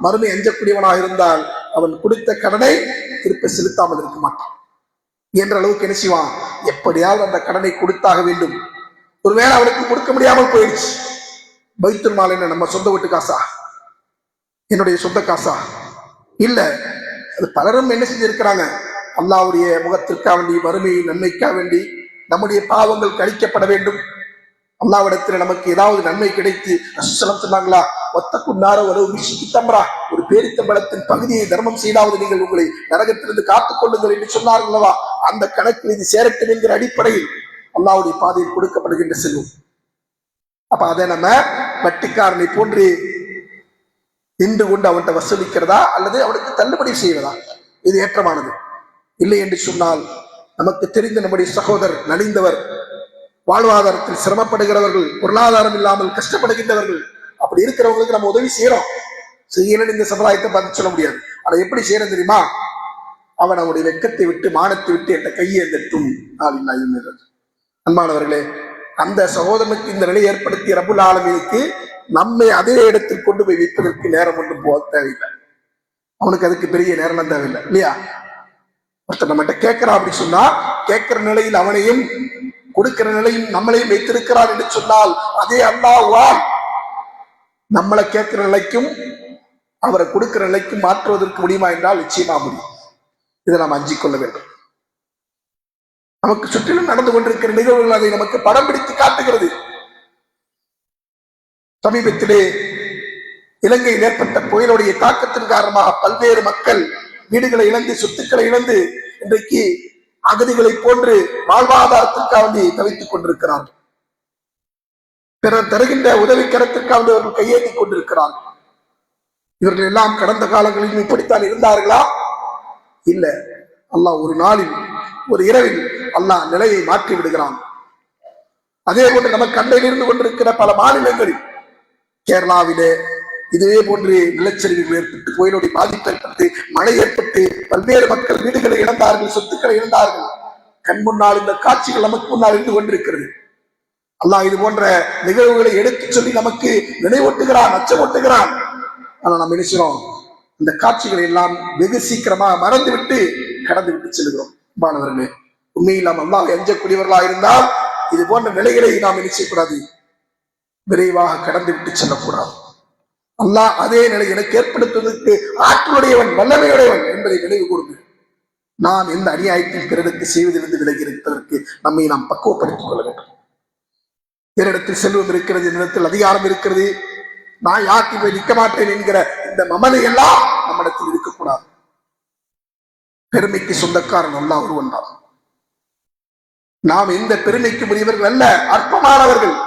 மறுமை அஞ்சக்கூடியவனாக இருந்தால் அவன் கொடுத்த கடனை திருப்ப செலுத்தாமல் இருக்க மாட்டான். என்ற அளவுக்கு என்ன செய்வான், எப்படியாவது அந்த கடனை கொடுத்தாக வேண்டும். ஒருவேளை அவனுக்கு கொடுக்க முடியாமல் போயிடுச்சு, பைத்துல் மால் என்ன நம்ம சொந்த வீட்டு காசா, என்னுடைய சொந்த காசா இல்ல, அது பலரும் என்ன செஞ்சிருக்கிறாங்க, அல்லாஹ்வுடைய முகத்திற்காக வேண்டி, மறுமை நன்மைக்காக வேண்டி நம்முடைய பாவங்கள் கழிக்கப்பட வேண்டும், அல்லாஹ்விடத்தில் நமக்கு ஏதாவது நன்மை கிடைத்து சொன்னாங்களா, ஒத்தக்குன்னார தம்ரா, ஒரு பேரித்தம்பளத்தின் பகுதியை தர்மம் செய்தாவது நீங்கள் உங்களை நரகத்திலிருந்து காத்துக் கொள்ளுங்கள் என்று சொன்னார்களவா, அந்த கணக்கில் இது சேரட்டும் என்கிற அடிப்படையில் அல்லாஹ்வுடைய பாதையில் கொடுக்கப்படுகின்ற செல்வம். அப்ப அதை நம்ம வட்டிக்காரனை போன்று நின்று கொண்டு அவன்கிட்ட வசூலிக்கிறதா அல்லது அவனுக்கு தள்ளுபடி செய்வதா, இது ஏற்றமானது இல்லை என்று சொன்னால், நமக்கு தெரிந்த நம்முடைய சகோதரர் நலிந்தவர், வாழ்வாதாரத்தில் சிரமப்படுகிறவர்கள், பொருளாதாரம் இல்லாமல் கஷ்டப்படுகின்றவர்கள், அப்படி இருக்கிறவங்களுக்கு நம்ம உதவி செய்யறோம். செய்யலன்னு இந்த சமுதாயத்தை பார்த்து சொல்ல முடியாது. அதை எப்படி செய்யறது தெரியுமா, அவன் அவனுடைய வெக்கத்தை விட்டு மானத்தை விட்டு என்ற கையை எந்தட்டும். அன்பானவர்களே, அந்த சகோதரனுக்கு இந்த நிலை ஏற்படுத்திய ரப்புல் ஆலமீனுக்கு நம்மை அதே இடத்தில் கொண்டு போய் வைப்பதற்கு நேரம் ஒன்றும் போக தேவையில்லை. அவனுக்கு அதுக்கு பெரிய நேரம் தேவையில்லை இல்லையா. ஒருத்தர் நம்மகிட்ட கேட்கிறான் அப்படி சொன்னா, கேட்கிற நிலையில் அவனையும் கொடுக்கிற நிலையும் நம்மளையும் வைத்திருக்கிறார் என்று சொன்னால், அதே அல்லாஹ்வால் நம்மளை கேட்கிற நிலைக்கும் அவரை கொடுக்கிற நிலைக்கும் மாற்றுவதற்கு முடியுமா என்றால் நிச்சயமா முடியும். இதை நாம் அஞ்சிக் கொள்ள வேண்டும். நமக்கு சுற்றிலும் நடந்து கொண்டிருக்கிற நிகழ்வுகள் அதை நமக்கு படம் பிடித்து காட்டுகிறது. சமீபத்திலே இலங்கையில் ஏற்பட்ட புயலுடைய தாக்கத்தின் காரணமாக பல்வேறு மக்கள் வீடுகளை இழந்து, சொத்துக்களை இழந்து இன்றைக்கு அகதிகளை போன்று வாழ்வாதாரத்திற்காக தவித்துக் கொண்டிருக்கிறார்கள். பிறர் தருகின்ற உதவி கரத்திற்காக அவர்கள் கையேற்றிக் கொண்டிருக்கிறார்கள். இவர்கள் எல்லாம் கடந்த காலங்களிலும் இப்படித்தான் இருந்தார்களா? இல்ல, அல்லாஹ் ஒரு நாளில், ஒரு இரவில் அல்லாஹ் நிலையை மாற்றி விடுகிறான். அதே போன்று நமக்கு அண்டையில் இருந்து கொண்டிருக்கிற பல மாநிலங்களில், கேரளாவிலே இதே போன்று நிலச்சரிவுகள் ஏற்பட்டு, புயலுடைய பாதிப்பு ஏற்பட்டு, மழை ஏற்பட்டு பல்வேறு மக்கள் வீடுகளை இழந்தார்கள், சொத்துக்களை இழந்தார்கள். கண் முன்னால் இந்த காட்சிகள் நமக்கு முன்னால் இருந்து கொண்டிருக்கிறது. அல்லாஹ் இது போன்ற நிகழ்வுகளை எடுத்து சொல்லி நமக்கு நினைவூட்டுகிறான், அச்சமூட்டுகிறான். ஆனா நம்ம நினைக்கிறோம், இந்த காட்சிகளை எல்லாம் வெகு சீக்கிரமா மறந்து விட்டு கடந்து விட்டு செல்கிறோம். மாணவர்களே, உண்மையில் நாம் அல்லாஹ் அஞ்சக்கூடியவர்களாக இருந்தால் இது போன்ற நிலைகளை நாம் நினைச்சக்கூடாது, விரைவாக கடந்து விட்டு செல்லக்கூடாது. அல்லாஹ் அதே நிலை எனக்கு ஏற்படுத்துவதற்கு ஆற்றலுடையவன், வல்லமையுடையவன் என்பதை நினைவு கூர்ந்து நாம் எந்த அநியாயத்தில் பிறருக்கு செய்வதிலிருந்து விலகி இருப்பதற்கு நம்மை நாம் பக்குவப்படுத்திக் கொள்ள வேண்டும். என்னிடத்தில் செல்வம் இருக்கிறது, என்னிடத்தில் அதிகாரம் இருக்கிறது, நான் யாருக்கு போய் நிற்க மாட்டேன் என்கிற இந்த மமதை எல்லாம் நம்மிடத்தில் இருக்கக்கூடாது. பெருமைக்கு சொந்தக்காரன் அல்லாஹ் ஒருவன் தான். நாம் எந்த பெருமைக்கு உரியவர்கள் அல்ல, அற்பமானவர்கள்.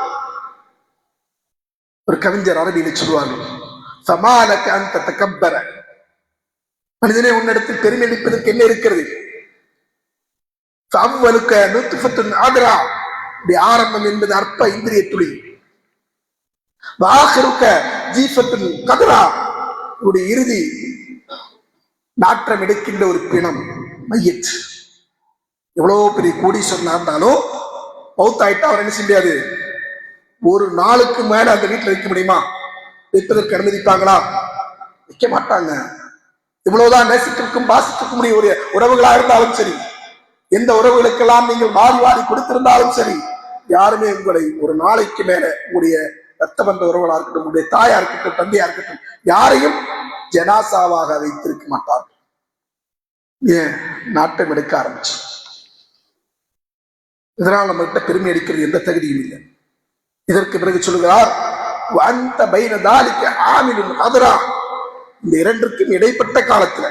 ஒரு கவிஞர் அரபியில் சொல்வார்கள், சமாலக அந்த தகப்பர, மனிதனே உன்னிடத்தில் பெருமை அளிப்பதற்கு என்ன இருக்கிறது? அவ்வலுக்க நுத்ஃபத்துன் ஆதரா, ஆரம்பம் என்பது அற்ப இந்திரிய துளி, வாஹருக்க ஜீஃபத்துன் கதரா, உடைய இறுதி நாற்றம் எடுக்கின்ற ஒரு பிணம், மையத். எவ்வளவு பெரிய கோடீஸ்வரனா இருந்தாலும் பௌத்தாயிட்டா அவர் என்ன செய்ய முடியாது, ஒரு நாளுக்கு மேல அந்த வீட்டுல வைக்க முடியுமா? வைப்பதற்கு அனுமதிப்பாங்களா? வைக்க மாட்டாங்க. இவ்வளவுதான் நேசத்திற்கும் பாசத்திற்கும் உரிய ஒரு உறவுகளா இருந்தாலும் சரி, எந்த உறவுகளுக்கெல்லாம் நீங்கள் மாறி வாரி கொடுத்திருந்தாலும் சரி, யாருமே உங்களை ஒரு நாளைக்கு மேல உங்களுடைய ரத்த பந்த உறவுகளா இருக்கட்டும், உங்களுடைய தாயா இருக்கட்டும், தந்தையா இருக்கட்டும், யாரையும் ஜனாசாவாக வைத்திருக்க மாட்டார்கள். ஏன்? நாட்டம் எடுக்க ஆரம்பிச்சு. இதனால் நம்ம கிட்ட பெருமை அடிக்கிறது எந்த தகுதியும் இல்லை. இதற்கு பிறகு சொல்லுகிறார், இந்த இரண்டிற்கும் இடைப்பட்ட காலத்துல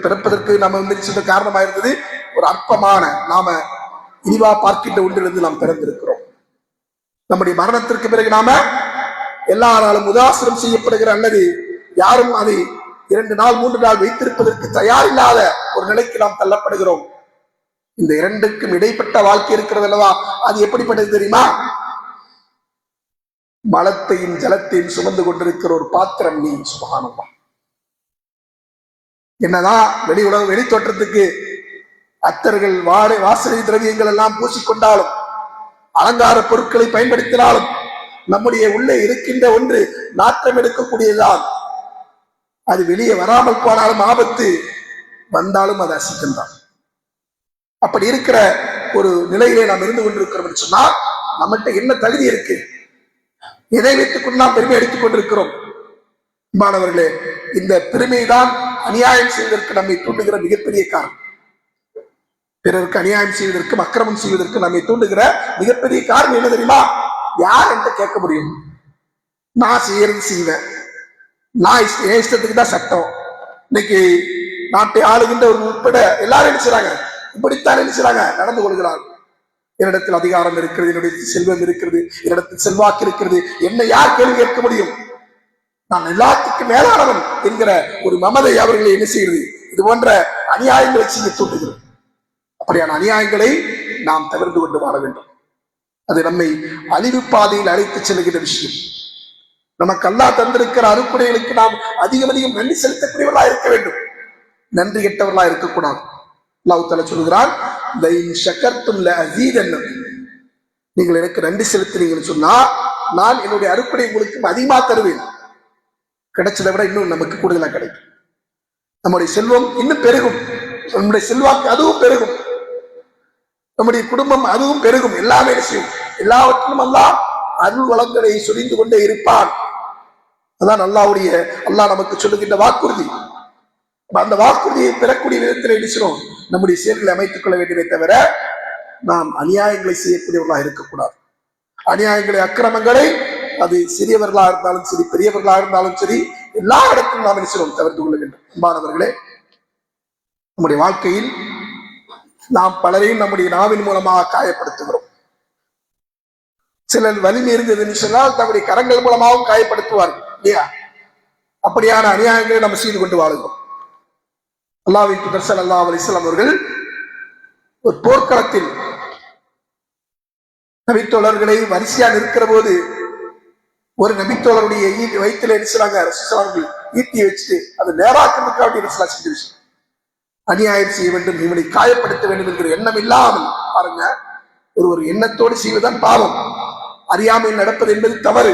பிறப்பதற்கு நம்ம சொன்ன காரணமா இருந்தது ஒரு அற்பமான, நாம இனிவா பார்க்கின்ற ஒன்றிலிருந்து நாம் பிறந்திருக்கிறோம். நம்முடைய மரணத்திற்கு பிறகு நாம எல்லாராலும் உதாசனம் செய்யப்படுகிற அல்லது யாரும் அதை 2 நாள் 3 நாள் வைத்திருப்பதற்கு தயாரில்லாத ஒரு நிலைக்கு நாம் தள்ளப்படுகிறோம். இந்த இரண்டுக்கும் இடைப்பட்ட வாழ்க்கை இருக்கிறது அல்லவா, அது எப்படிப்பட்டது தெரியுமா? மலத்தையும் ஜலத்தையும் சுமந்து கொண்டிருக்கிற ஒரு பாத்திரம் நீ. சுபஹானல்லாஹ். என்னதான் வெளி உலக வெளி தோற்றத்துக்கு அத்தர்கள் வாசனை திரவியங்கள் எல்லாம் பூசிக்கொண்டாலும் அலங்கார பொருட்களை பயன்படுத்தினாலும் நம்முடைய உள்ளே இருக்கின்ற ஒன்று நாற்றம் எடுக்கக்கூடியதால் அது வெளியே வராமல் போனாலும் ஆபத்து, வந்தாலும் அது அசிக்கம்தான். அப்படி இருக்கிற ஒரு நிலையிலே நாம் இருந்து கொண்டிருக்கிறோம் சொன்னா நம்மகிட்ட என்ன தகுதி இருக்கு? எதை வைத்துக் கொண்டு நாம் பெருமை எடுத்துக் கொண்டிருக்கிறோம்? மாணவர்களே, இந்த பெருமை தான் அநியாயம் செய்வதற்கு நம்மை தூண்டுகிற மிகப்பெரிய காரணம். பிறருக்கு அநியாயம் செய்வதற்கும் அக்கிரமம் செய்வதற்கு நம்மை தூண்டுகிற மிகப்பெரிய காரணம் என்ன தெரியுமா? யார் என்று கேட்க முடியும்? நான் செய்யறது செய்வேன், நான் இஷ்டத்துக்கு தான் சட்டம். இன்னைக்கு நாட்டை ஆளுகின்ற ஒரு உட்பட எல்லாரும் நினைச்சாங்க, இப்படித்தான் நினைச்சாங்க நடந்து கொள்கிறார். என்னிடத்தில் அதிகாரம் இருக்கிறது, என்னுடைய செல்வம் இருக்கிறது, என்னிடத்தில் செல்வாக்கு இருக்கிறது, என்ன யார் கேள்வி கேட்க முடியும்? நான் எல்லாத்துக்கும் மேலானவன் என்கிற ஒரு மமதை அவர்களை என்ன செய்கிறது? இது போன்ற அநியாயங்களை செய்ய தூண்டுகிறது. அப்படியான அநியாயங்களை நாம் தவிர்த்து கொண்டு வாழ வேண்டும். அது நம்மை அழிவு பாதையில் அழைத்து செல்கிற விஷயம். நமக்கு அல்லாஹ் தந்திருக்கிற அறுக்குடைகளுக்கு நாம் அதிகம் நன்றி செலுத்தக்கூடியவர்களா இருக்க வேண்டும், நன்றி கெட்டவர்களா இருக்கக்கூடாது. அல்லாஹ் தஆலா சொல்கிறான், நீங்கள் எனக்கு நன்றி செலுத்தினீங்கன்னு சொன்னா நான் என்னுடைய அறுக்குடை உங்களுக்கு அதிகமா தருவேன். கிடைச்சதை விட இன்னும் நமக்கு கூடுதலா கிடைக்கும். நம்முடைய செல்வம் இன்னும் பெருகும், நம்முடைய செல்வாக்கு அதுவும் பெருகும், நம்முடைய குடும்பம் அதுவும் பெருகும். எல்லாமே செய்யும், எல்லாவற்றிலும் அல்லாஹ் அருள் வளங்களை சொரிந்து கொண்டே இருப்பான். அதான் அல்லாஹ் நமக்கு சொல்லுகின்ற வாக்குறுதி. அந்த வாக்குறுதியை பெறக்கூடிய விதத்தில் என்ன நம்முடைய செயல்களை அமைத்துக் கொள்ள வேண்டுமே தவிர நாம் அநியாயங்களை செய்யக்கூடியவர்களாக இருக்கக்கூடாது. அநியாயங்களை, அக்கிரமங்களை அது சிறியவர்களா இருந்தாலும் சரி, பெரியவர்களா இருந்தாலும் சரி, எல்லா இடத்திலும் நாம் என்ன தவிர்த்து கொள்ள வேண்டும். அன்பானவர்களே, நம்முடைய வாழ்க்கையில் நாம் பலரையும் நம்முடைய நாவின் மூலமாக காயப்படுத்துகிறோம். சிலர் வலிமை இருந்ததுன்னு சொன்னால் தம்முடைய கரங்கள் மூலமாகவும் காயப்படுத்துவார்கள் இல்லையா? அப்படியான அநியாயங்களை நம்ம செய்து கொண்டு வாழுகிறோம். அல்லாஹ்வின் தூதர் ஸல்லல்லாஹு அலைஹி வஸல்லம் அவர்கள் ஒரு போர்க்களத்தில் நபித்தோழர்களை வரிசையா நிற்கிற போது ஒரு நபித்தோழருடைய வயிற்றுல இருக்கிறாங்க ஈட்டியை வச்சுட்டு அதை நேராக்கிறதுக்கு அப்படி செஞ்ச விஷயம். அநியாயம் செய்ய வேண்டும், இவனை காயப்படுத்த வேண்டும் என்கிற எண்ணம் இல்லாமல் பாருங்க, ஒரு எண்ணத்தோடு செய்வதுதான் பாவம், அறியாமையில் நடப்பது என்பது தவறு.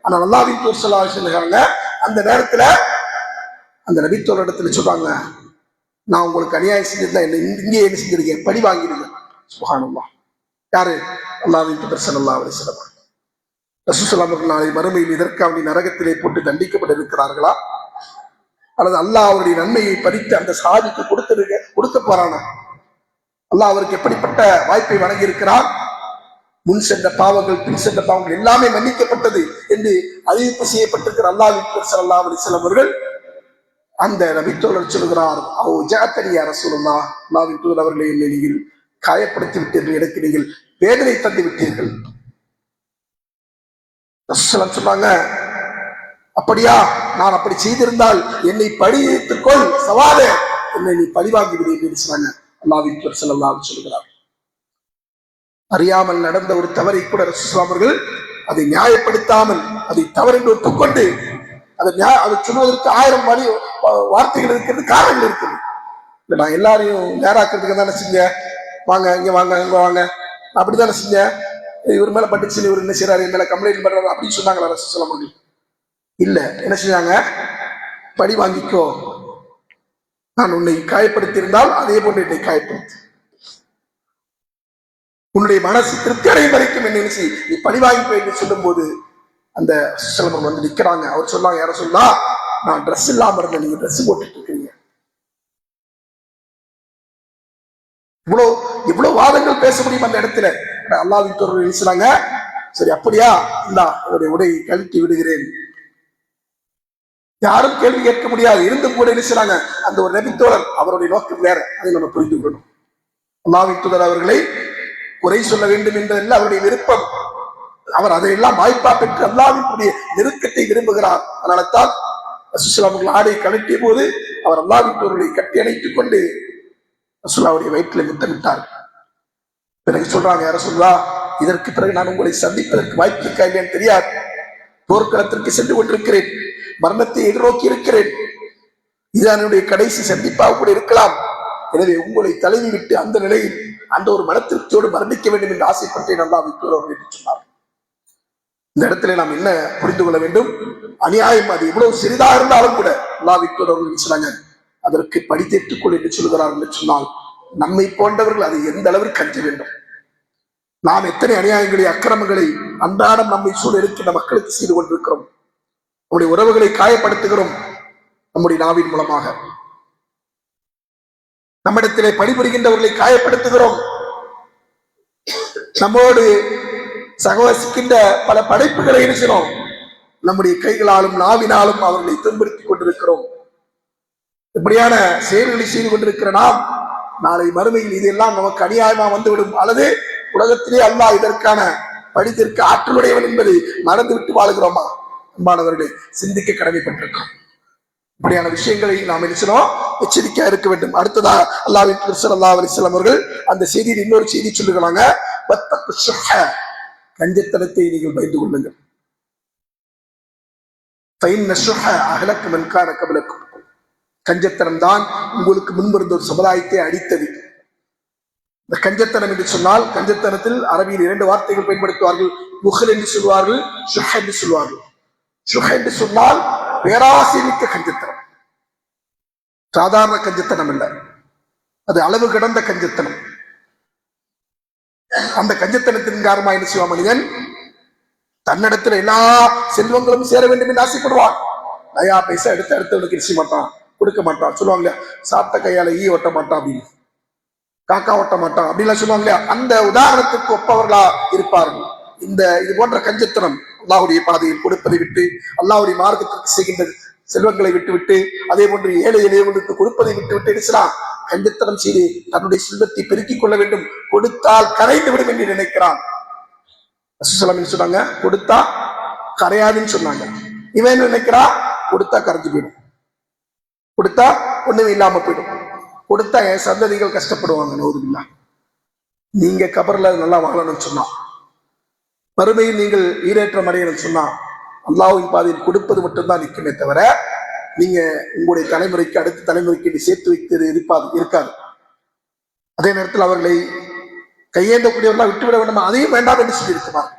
ஆனால் அல்லாஹ்வின் தூதர் ஸல்லல்லாஹு அலைஹி வஸல்லம் சொல்லுகிறாங்க, அந்த நேரத்துல அந்த நபித்தோழர் இடத்துல சொல்றாங்க, நான் உங்களுக்கு அநியாயம் செஞ்சதுதான் என்ன இங்கே என்ன செஞ்சிருக்கேன், பழி வாங்கிடுங்க. சுப்ஹானல்லாஹ். யாரு? அல்லாஹ்வின் தூதர் ஸல்லல்லாஹு அலைஹி வஸல்லம். ரசூலுல்லாஹி ஸல்லல்லாஹு அலைஹி வஸல்லம் நாளை மறுமையில் இதற்காக நரகத்திலே போட்டு தண்டிக்கப்பட இருக்கிறார்களா, அல்லது அல்லாஹ் அவருடைய நன்மையை பறித்து அந்த சாதிக்கு கொடுக்க போறானா? அல்லாஹ் அவருக்கு எப்படிப்பட்ட வாய்ப்பை வழங்கி இருக்கிறார்? முன் சென்ற பாவங்கள், பின் சென்ற பாவங்கள் எல்லாமே மன்னிக்கப்பட்டது என்று அறிவிப்பு செய்யப்பட்டிருக்கிற அல்லாஹ்வின் தூதர் ஸல்லல்லாஹு அலைஹி வஸல்லம் அவர்கள் அந்த நபித்தோழர் சொல்கிறார், ரசூலுல்லாஹ், அல்லாஹ்வின் தூதர் அவர்களை என்னை நீங்கள் காயப்படுத்தி விட்டீர்கள், எனக்கு நீங்கள் வேதனை தந்து விட்டீர்கள். ரசூலுல்லாஹ் சொன்னாங்க, அப்படியா? நான் அப்படி செய்திருந்தால் என்னை பழித்துக்கொள் சவாலே, என்னை நீ பழிவாங்கி விடு என்று சொன்னாங்க. அல்லாஹ்வின் தூதர் ஸல்லல்லாஹு அலைஹி வஸல்லம் சொல்கிறார். அறியாமல் நடந்த ஒரு தவறை கூட ரசூலுல்லாஹ் அவர்கள் அதை நியாயப்படுத்தாமல் அதை தவறு என்று ஒத்துக்கொண்டு அதை சொல்வதற்கு 1000 வார்த்தைகள் இருக்கிறது, காரணங்கள் இருக்குது. இல்லை, நான் எல்லாரையும் நேராக்கிறதுக்கு தானே செஞ்சேன், வாங்க இங்க வாங்க இங்க வாங்க அப்படித்தானே செஞ்சேன், இவர் மேல பட்டுச்சு, இவர் என்ன செய்யறாரு, என் மேல கம்ப்ளைண்ட் பண்றாரு அப்படின்னு சொன்னாங்களா ரசூலுல்லாஹ் அவர்கள்? இல்ல, என்ன செஞ்சாங்க? பழி வாங்கிக்கோ, நான் உன்னை காயப்படுத்தி இருந்தால் அதே போன்று என்னை காயப்படுத்து, உன்னுடைய மனசு திருப்தி அடையும் வரைக்கும் என்ன செய், நீ பழி வாங்கிக்கோ என்று சொல்லும் போது அந்த ரசூலுல்லாஹ் வந்து நிக்கிறாங்க. அவர் சொன்னாங்க, யார சொல்லா, நான் ட்ரெஸ் இல்லாம இருந்தேன், நீங்க ட்ரெஸ் போட்டுட்டு இருக்கீங்க. இவ்வளவு வாதங்கள் பேச முடியும் அந்த இடத்துல. அல்லாஹ்வின் தூதர் பேசுறாங்க, சரி அப்படியா, இந்தா என்னுடைய உடையை கழட்டி விடுகிறேன். யாரும் கேள்வி கேட்க முடியாது, இருந்தும் கூட நினைச்சாங்க அந்த ஒரு நபித்தோழர் அவருடைய நோக்கம் வேற, அதை நம்ம புரிந்து கொள்ளணும். அல்லாஹ்வின் தூதர் அவர்களை குறை சொல்ல வேண்டும் என்பதல்ல அவருடைய விருப்பம், அவர் அதையெல்லாம் வாய்ப்பா பெற்று அல்லாஹ்வினுடைய நெருக்கத்தை விரும்புகிறார். அதனால தான் ரசூலுல்லாஹ் அவர்கள் ஆடை கழட்டிய போது அவர் அல்லாஹ்வின் தூதரை கட்டி அணைத்துக் கொண்டு ரசூலுல்லாஹ்வுடைய வயிற்றிலே முத்தமிட்டார். பிறகு சொல்றாங்க, யார சொல்லா, இதற்கு பிறகு நான் உங்களை சந்திப்பதற்கு வாய்ப்பு இருக்கா இல்லையான்னு தெரியாது, போர்க்களத்திற்கு சென்று கொண்டிருக்கிறேன், மரணத்தை எதிர்நோக்கி இருக்கிறேன், இது என்னுடைய கடைசி சந்திப்பாக கூட இருக்கலாம். எனவே உங்களை தழுவி விட்டு அந்த நிலையில் அந்த ஒரு மனத்திற்கோடு மரணிக்க வேண்டும் என்று ஆசைப்பட்டேன் அல்லாஹ் என்று சொன்னார். இந்த இடத்துல நாம் என்ன புரிந்து கொள்ள வேண்டும்? அநியாயம் அது எவ்வளவு சிறிதாக இருந்தாலும் கூட அல்லாஹ் சொன்னாங்க அதற்கு படித்தேற்றுக்கொள் என்று சொல்கிறார் என்று சொன்னால் நம்மை போன்றவர்கள் அதை எந்த அளவிற்கு அஞ்ச வேண்டும். நாம் எத்தனை அநியாயங்களை அக்கிரமங்களை அன்றாடம் நம்மை சூழல் இருக்கின்ற மக்களுக்கு செய்து கொண்டிருக்கிறோம். நம்முடைய உறவுகளை காயப்படுத்துகிறோம். நம்முடைய நாவின் மூலமாக நம்மிடத்திலே பணிபுரிகின்றவர்களை காயப்படுத்துகிறோம். நம்மோடு சகவசிக்கின்ற பல படைப்புகளை இருக்கிறோம். நம்முடைய கைகளாலும் நாவினாலும் அவர்களை துன்புறுத்திக் கொண்டிருக்கிறோம். இப்படியான செயல்களை செய்து கொண்டிருக்கிற நாம் நாளை மறுமையில் இதெல்லாம் நமக்கு அநியாயமா வந்துவிடும், அல்லது உலகத்திலே அல்லாஹ் இதற்கான படித்திற்கு ஆற்றலுடையவன் என்பதை மறந்துவிட்டு வாழ்கிறோமா? அன்பானவர்களே, சிந்திக்க கடமைப்பட்டிருக்கிறோம். இப்படியான விஷயங்களை நாம் நினைச்சோம் எச்சரிக்கையா இருக்க வேண்டும். அடுத்ததா அல்லாஹ்வின் தூதர் ஸல்லல்லாஹு அலைஹி வஸல்லம் அவர்கள் அந்த செய்தியில் இன்னொரு செய்தி சொல்லுகிறாங்க, கஞ்சத்தனத்தை நீங்கள் பயந்து கொள்ளுங்கள். கஞ்சத்தனம் தான் உங்களுக்கு முன்பிருந்த ஒரு சமுதாயத்தை அடித்தது. இந்த கஞ்சத்தனம் என்று சொன்னால், கஞ்சத்தனத்தில் அரபியில் 2 வார்த்தைகள் பயன்படுத்துவார்கள். புகல் என்று சொல்வார்கள், ஷுஹ் என்று சொல்வார்கள். ஷுஹ் என்று சொன்னால் பேராசை மிக்க கஞ்சத்தனம், சாதாரண கஞ்சத்தனம் இல்லை, அது அளவு கடந்த கஞ்சத்தனம். அந்த கஞ்சத்தனத்தின் காரணமாக என்ன செய்வான் மனிதன்? தன்னிடத்துல எல்லா செல்வங்களும் சேர வேண்டும் என்று ஆசைப்படுவான். நயா பைசா எடுத்து அடுத்தவனுக்கு செய்ய மாட்டான், கொடுக்க மாட்டான். சொல்லுவாங்க சாப்பிட்ட கையால ஈ ஒட்ட மாட்டான் அப்படின்னு, காக்கா ஓட்ட மாட்டான் அப்படின்லாம் சொல்லுவாங்க. அந்த உதாரணத்துக்கு ஒப்பவர்களா இருப்பார்கள். இது போன்ற கஞ்சத்தனம் அல்லாஹ்வுடைய பாதையில் கொடுப்பதை விட்டு, அல்லாஹ்வுடைய மார்க்கத்திற்கு செய்கின்ற செல்வங்களை விட்டுவிட்டு, அதே போன்று ஏழை எளியவர்களுக்கு கொடுப்பதை விட்டுவிட்டு இருக்கிறான். கஞ்சத்தனம் செய்து தன்னுடைய செல்வத்தை பெருக்கிக் கொள்ள வேண்டும். கொடுத்தால் கரைந்து விடும் என்று நினைக்கிறான். சொன்னாங்க கொடுத்தா கரையாதுன்னு சொன்னாங்க. இவன் நினைக்கிறான் கொடுத்தா கரைஞ்சு போயிடும், கொடுத்தா ஒண்ணுமே இல்லாம போயிடும், கொடுத்தா என் சந்ததிகள் கஷ்டப்படுவாங்க. நவுதுபில்லா. நீங்க கபர்ல நல்லா வாழணும்னு சொன்னா, மறுமையில் நீங்கள் ஈரேற்றம் அடையணும்னு சொன்னா, அல்லாஹ்வின் பாதையில் கொடுப்பது மட்டும்தான் நிற்குமே தவிர நீங்க உங்களுடைய தலைமுறைக்கு அடுத்த தலைமுறைக்கு சேர்த்து வைத்தது இருக்காது. அதே நேரத்தில் அவர்களை கையேந்தக்கூடியவர்களா விட்டுவிட வேண்டுமா? அதையும் வேண்டாம் என்று சொல்லி இருக்கிறார்.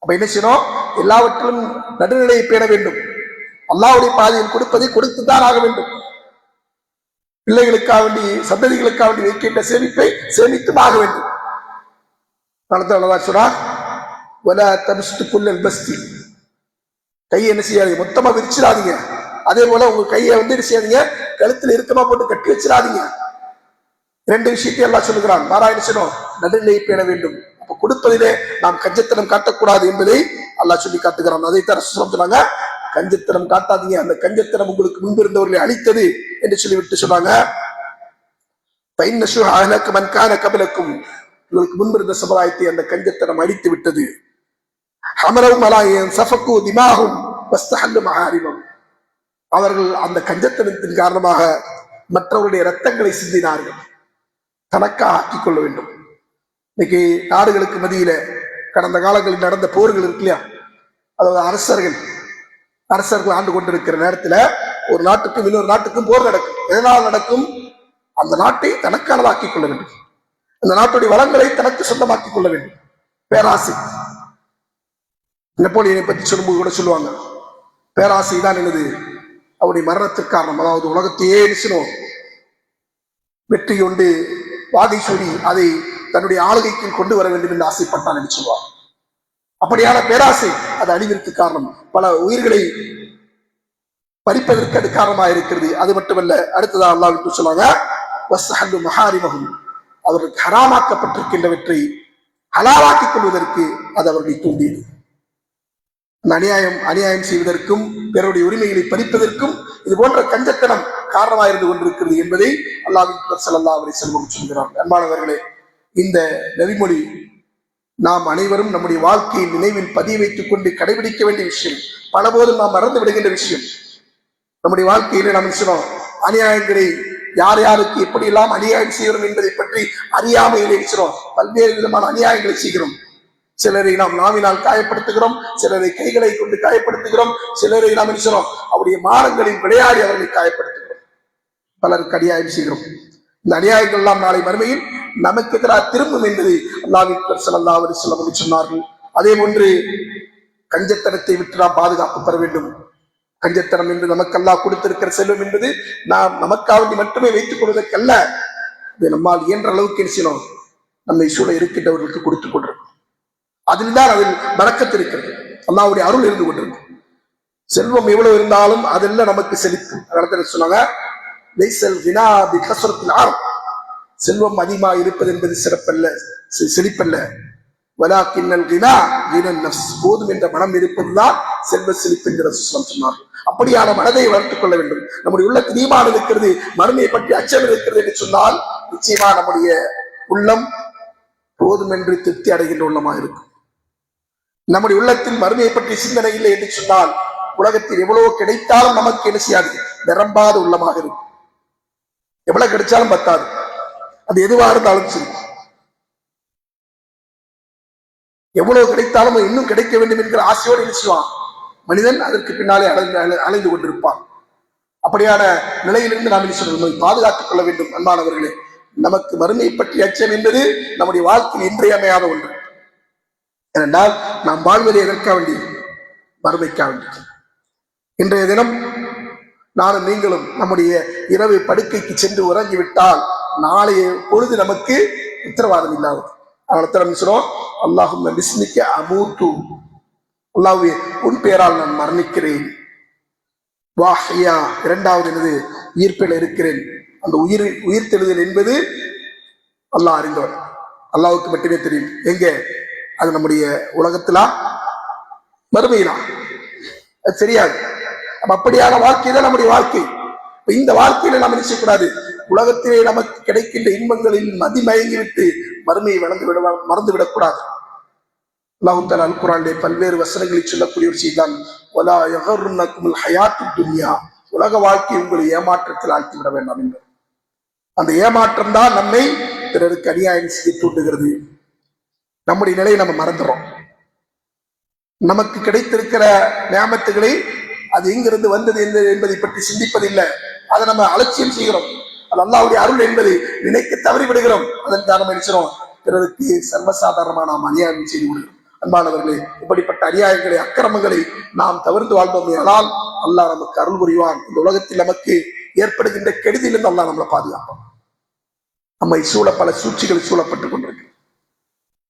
அப்ப என்ன செய்யணும்? எல்லாவற்றிலும் நடுநிலையை பேண வேண்டும். அல்லாஹ்வுடைய பாதையில் கொடுப்பதை கொடுத்துதான் ஆக வேண்டும். பிள்ளைகளுக்காக வேண்டி, சந்ததிகளுக்காக வேண்டி வைக்கின்ற சேமிப்பை சேமித்தும் ஆக வேண்டும். கையை என்ன செய்யாதீங்க, மொத்தமா விரிச்சிடாதீங்க. அதே போல உங்க கையை என்ன செய்யாதீங்க, கழுத்துல இறுக்கமா போட்டு கட்டி வச்சிடாதீங்க. 2 விஷயத்தை எல்லாம் சொல்லுகிறான். மாறாயினும் நடுநிலையை பேண வேண்டும். அப்ப கொடுப்பதிலே நாம் கஞ்சத்தனம் காட்டக்கூடாது என்பதை அல்லாஹ் சொல்லி காட்டுகிறான். அதைத்தான் ரசூலுல்லாஹ் சொன்னாங்க, கஞ்சத்தனம் காட்டாதீங்க, அந்த கஞ்சத்தனம் உங்களுக்கு முன்பு இருந்தவர்களை அழித்தது என்று சொல்லிவிட்டு சொன்னாங்க. உங்களுக்கு முன்பு இருந்த சமுதாயத்தை அந்த கஞ்சத்தனம் அழித்து விட்டது. அவர்கள் அந்த கஞ்சத்தனத்தின் காரணமாக மற்றவருடைய ரத்தங்களை சிந்தினார்கள். தனக்காக ஆக்கிக் கொள்ள வேண்டும். இன்னைக்கு நாடுகளுக்கு மத்தியில கடந்த காலங்களில் நடந்த போர்கள் இருக்கு இல்லையா, அதாவது அரசர்கள் ஆண்டு கொண்டிருக்கிற நேரத்துல ஒரு நாட்டுக்கும் இன்னொரு நாட்டுக்கும் போர் நடக்கும். எதனால் நடக்கும்? அந்த நாட்டை தனக்கானதாக்கிக் கொள்ள வேண்டும், அந்த நாட்டுடைய வளங்களை தனக்கு சொந்தமாக்கிக் கொள்ள வேண்டும். பேராசை. நெப்போலியனை பற்றி சொல்லும்போது கூட சொல்லுவாங்க, பேராசை தான் எனது அவருடைய மரணத்திற்கு காரணம். அதாவது உலகத்தையே வெற்றி கொண்டு வாகை சூடி அதை தன்னுடைய ஆளுகைக்கு கொண்டு வர வேண்டும் என்று ஆசைப்பட்டான் என்று சொல்வார். அப்படியான பேராசை அது அழிவிற்கு காரணம். பல உயிர்களை பறிப்பதற்கு அது காரணமாக இருக்கிறது. அது மட்டுமல்ல, அடுத்ததாக அல்லாஹ் விட்டு சொன்னாங்க, அவர்களுக்கு ஹராமாக்கப்பட்டிருக்கின்றவற்றை ஹலாலாக்கிக் கொள்வதற்கு அது அவர்களை தூண்டியது. அநியாயம் செய்வதற்கும் பிறருடைய உரிமைகளை பறிப்பதற்கும் இது போன்ற கஞ்சத்தனம் காரணமாக இருந்து கொண்டிருக்கிறது என்பதை அல்லாஹ்வின் தூதர் ஸல்லல்லாஹு அலைஹி வஸல்லம் சொல்கிறார். அன்பானவர்களே, இந்த நபிமொழி நாம் அனைவரும் நம்முடைய வாழ்க்கையை நினைவில் பதிய வைத்துக் கொண்டு கடைபிடிக்க வேண்டிய விஷயம். பலபோதும் நாம் மறந்து விடுகின்ற விஷயம். நம்முடைய வாழ்க்கையிலே நாம் சொன்னோம், அநியாயங்களை யார் யாருக்கு எப்படி எல்லாம் அநியாயம் செய்கிறோம் என்பதை பற்றி அறியாமையிலே இருக்கிறோம். பல்வேறு விதமான அநியாயங்களை செய்கிறோம். சிலரை நாம் நாவினால் காயப்படுத்துகிறோம், சிலரை கைகளை கொண்டு காயப்படுத்துகிறோம், சிலரை நாம் நினைக்கிறோம் அவருடைய மானங்களில் விளையாடி அவர்களை காயப்படுத்துகிறோம், பலருக்கு அநியாயம் செய்கிறோம். இந்த அநியாயங்கள் எல்லாம் நாளை மறுமையில் நமக்கு எதிராக திரும்பும் என்பதை அல்லாஹ்வின் தூதர் ஸல்லல்லாஹு அலைஹி வஸல்லம் சொன்னார்கள். அதே போன்று கஞ்சத்தனத்தை விட்டு நாம் பாதுகாப்பு பெற வேண்டும். கஞ்சத்தனம் என்று நமக்கு அல்லாஹ் கொடுத்திருக்கிற செல்வம் என்பது நாம் நமக்காக மட்டுமே வைத்துக் கொள்வதற்கல்ல, இதை நம்மால் இயன்ற அளவுக்கு என்ன செய்யணும், நம்மை சூழ இருக்கின்றவர்களுக்கு கொடுத்துக் கொண்டிருக்கும். அதில்தான் அதில் பரக்கத்து இருக்கிறது, அல்லாஹ்வுடைய அருள் இருந்து கொண்டிருக்கு. செல்வம் எவ்வளவு இருந்தாலும் அதெல்லாம் நமக்கு செழிப்பு. அதனால சொன்னாங்க, செல்வம் அதிகமாக இருப்பது என்பது சிறப்பல்ல, செழிப்பல்ல. போதும் என்ற மனம் இருப்பதுதான் செல்வ செழிப்பு என்கிற சொன்னார். அப்படியான மனதை வளர்த்துக் கொள்ள வேண்டும். நம்முடைய உள்ள தீமான் இருக்கிறது, மறுமையை பற்றி அச்சம் இருக்கிறது என்று சொன்னால் நிச்சயமா நம்முடைய உள்ளம் போதும் என்று திருப்தி அடைகின்ற உள்ளமாக இருக்கும். நம்முடைய உள்ளத்தில் மறுமையை பற்றி சிந்தனை இல்லை என்று சொன்னால் உலகத்தில் எவ்வளவு கிடைத்தாலும் நமக்கு என்ன செய்யாது, நிரம்பாத உள்ளமாக இருக்கும். எவ்வளவு கிடைச்சாலும் பத்தாது, அது எதுவாக இருந்தாலும் சரி. எவ்வளவு கிடைத்தாலும் இன்னும் கிடைக்க வேண்டும் என்கிற ஆசையோடு நினைச்சுவான் மனிதன், அதற்கு பின்னாலே அலைந்து கொண்டிருப்பான். அப்படியான நிலையிலிருந்து நாம் என்ன பாதுகாத்துக் கொள்ள வேண்டும். அன்பானவர்களே, நமக்கு மறுமையை பற்றி அச்சம் என்பது நம்முடைய வாழ்க்கையில் இன்றியமையாத ஒன்று. ஏனென்றால் நாம் வாழ்வதை எதற்காக வேண்டி, மறுமைக்காக வேண்டி. இன்றைய தினம் நானும் நீங்களும் நம்முடைய இரவு படுக்கைக்கு சென்று உறங்கிவிட்டால் நாளைய பொழுது நமக்கு உத்தரவாதம் இல்லாதது. அதனால சொல்றோம், அல்லாஹும்ம பிஸ்மிக்க அமூத்து, அல்லாஹ்வே உன் பெயரால் நான் மரணிக்கிறேன். வாஹ்யா, இரண்டாவது எனது உயிர்ப்பில் இருக்கிறேன். அந்த உயிர்த்தெழுதல் என்பது அல்லாஹ் அறிந்தவர், அல்லாஹ்வுக்கு மட்டுமே தெரியும். எங்க அது நம்முடைய உலகத்திலா மறுமையிலா அது தெரியாது. அப்படியான வாழ்க்கை தான் நம்முடைய வாழ்க்கை. இந்த வாழ்க்கையில நாம் நினைச்சக்கூடாது, உலகத்திலே நமக்கு கிடைக்கின்ற இன்பங்களில் மதிமயங்கிவிட்டு மறுமையை மறந்து விடக்கூடாது. அல்லாஹ் தஆலா அல் குர்ஆனிலே பல்வேறு வசனங்களில் சொல்லக்கூடிய ஒரு செய்தான், வலா யகர்ருன்னகுமுல் ஹயாத்துத் துன்யா, உலக வாழ்க்கை உங்களை ஏமாற்றத்தில் ஆழ்த்தி விட வேண்டாம் என்று. அந்த ஏமாற்றம் தான் நம்மை பிறருக்கு அநியாயம் செய்ய தூண்டுகிறது. நம்முடைய நிலையை நம்ம மறந்துறோம். நமக்கு கிடைத்திருக்கிற நியாமத்துகளை அது எங்கிருந்து வந்தது என்பதை பற்றி சிந்திப்பதில்லை. அதை நம்ம அலட்சியம் செய்கிறோம். அது அல்லாஹ்வுடைய அருள் என்பதை நினைக்க தவறிவிடுகிறோம். அதன் காரணம் நினைச்சிடும் பிறருக்கு சர்வசாதாரணமா நாம் அநியாயம் செய்து விடுகிறோம். அன்பானவர்களே, இப்படிப்பட்ட அநியாயங்களை, அக்கிரமங்களை நாம் தவிர்த்து வாழ்ந்தோம் ஆனால் அல்லாஹ் நமக்கு அருள் புரிவான். இந்த உலகத்தில் நமக்கு ஏற்படுகின்ற கெடுதியிலிருந்து அல்லாஹ் நம்மளை பாதுகாப்பான். நம்மை சூழ பல சூழ்ச்சிகள் சூழப்பட்டுக் கொண்டிருக்கு.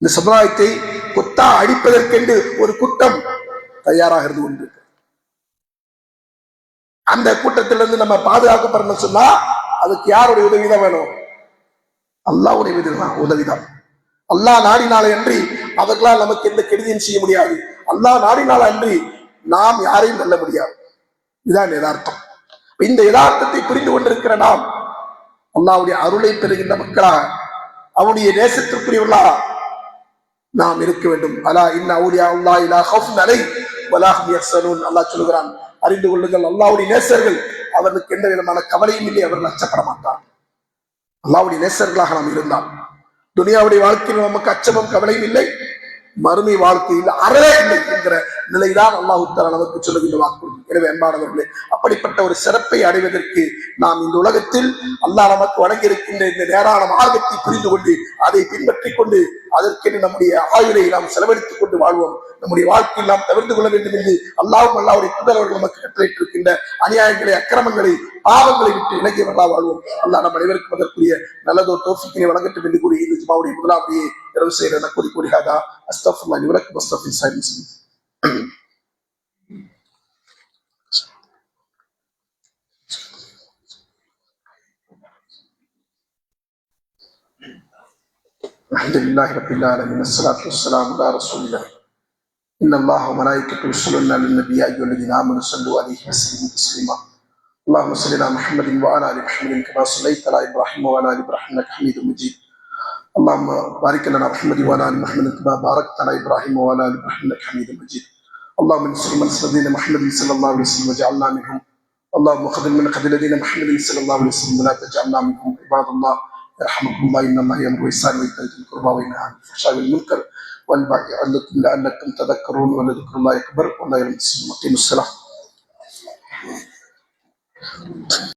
இந்த சமுதாயத்தை கொத்தா அடிப்பதற்கென்று ஒரு கூட்டம் தயாராக இருந்து கொண்டிருக்கு. அந்த கூட்டத்திலிருந்து நம்ம பாதுகாக்கப்படணும் சொன்னா அதுக்கு யாருடைய உதவிதான் வேணும்? அல்லாஹ்வுடைய உதவிதான். அல்லாஹ் நாடினாலே அன்றி அவர்களால் நமக்கு எந்த கெடுதியும் செய்ய முடியாது. அல்லாஹ் நாடினால அன்றி நாம் யாரையும் வெல்ல முடியாது. இதுதான் யதார்த்தம். இந்த யதார்த்தத்தை புரிந்து கொண்டிருக்கிற நாம் அல்லாஹ்வுடைய அருளை பெறுகின்ற மக்களாக, அவனுடைய நேசத்திற்குரியவர்களாக நாம் இருக்க வேண்டும். அலா இன்ன அவுலியா அல்லாஹ் லா ஹவ்ஃபுன் அலைஹிம் வலா ஹும் யஹ்சனூன். அல்லாஹ் சொல்கிறான், அறிந்து கொள்ளுங்கள், அல்லாஹ்வுடைய நேசர்கள் அவர்களுக்கு எந்த விதமான கவலையும் இல்லை, அவர்கள் அச்சப்பட மாட்டார். அல்லாஹ்வுடைய நேசர்களாக நாம் இருந்தால் துனியாவுடைய வாழ்க்கையில் நமக்கு அச்சமும் கவலையும் இல்லை, மறுமை வாழ்க்கையில் அறவே இல்லை என்கிற நிலைதான் அல்லாஹ் தஆலா நமக்கு சொல்லுகின்ற வாக்குறுதி. எனவே அன்பானவர்களே, அப்படிப்பட்ட ஒரு சிறப்பை அடைவதற்கு நாம் இந்த உலகத்தில் அல்லாஹ் நமக்கு வழங்கியிருக்கின்ற இந்த நேரான மார்க்கத்தை புரிந்து கொண்டு அதை பின்பற்றிக் கொண்டு அதற்கென்று நம்முடைய ஆயுளை நாம் செலவழித்துக் கொண்டு வாழ்வோம். நம்முடைய வாழ்க்கையில் நாம் தவிர்த்து கொள்ள வேண்டும் என்று அல்லாஹ்வும் அல்லாஹ்வுடைய தூதர்கள் நமக்கு கட்டளையிட்டிருக்கின்ற அநியாயங்களை, அக்கிரமங்களை, பாவங்களை விட்டு இலக்கியவர்களாக வாழ்வோம். அல்லாஹ் நம் அனைவருக்கும் அதற்குரிய நல்லதோர் தௌஃபீக்கினை வழங்கட்டும் என்று கூறி இந்த ஜுமாவுடைய முதலாவதையை நிறைவு செய்கிற கூறிக்காதா அஸ்தக்ஃபிருல்லாஹ் லி வ லக்கும் வஸ்தக்ஃபிருல் சைலன்ஸ். அல்ஹம்துலில்லாஹி ரப்பில் ஆலமீன், அஸ்ஸலாத்து வஸ்ஸலாமு அலா ரசூலில்லாஹ். இன்னல்லாஹ வ மலாயிகத்துஹு யுஸல்லூன அலன் நபி யா அய்யுஹல்லதீன ஆமனூ ஸல்லூ அலைஹி வஸல்லிமு தஸ்லீமா. اللهم صل على محمد وعلى ال محمد كما صليت على ابراهيم وعلى ال ابراهيم انك حميد مجيد. اللهم بارك لنا محمد وعلى ال محمد كما باركت على ابراهيم وعلى ال ابراهيم انك حميد مجيد. اللهم انصر من الذين محمد صلى الله عليه وسلم وجعلنا منهم. اللهم خذل من قتل الذين محمد صلى الله عليه وسلم ولا تجعلنا منهم. عباد الله يرحمكم الله، ان الله يامر بالإحسان وإيتاء ذي القربى وينهى عن الفحشاء والمنكر والبعد يعظكم لعلكم تذكرون ولذكر الله أكبر والله يعلم. أقيموا الصلاة.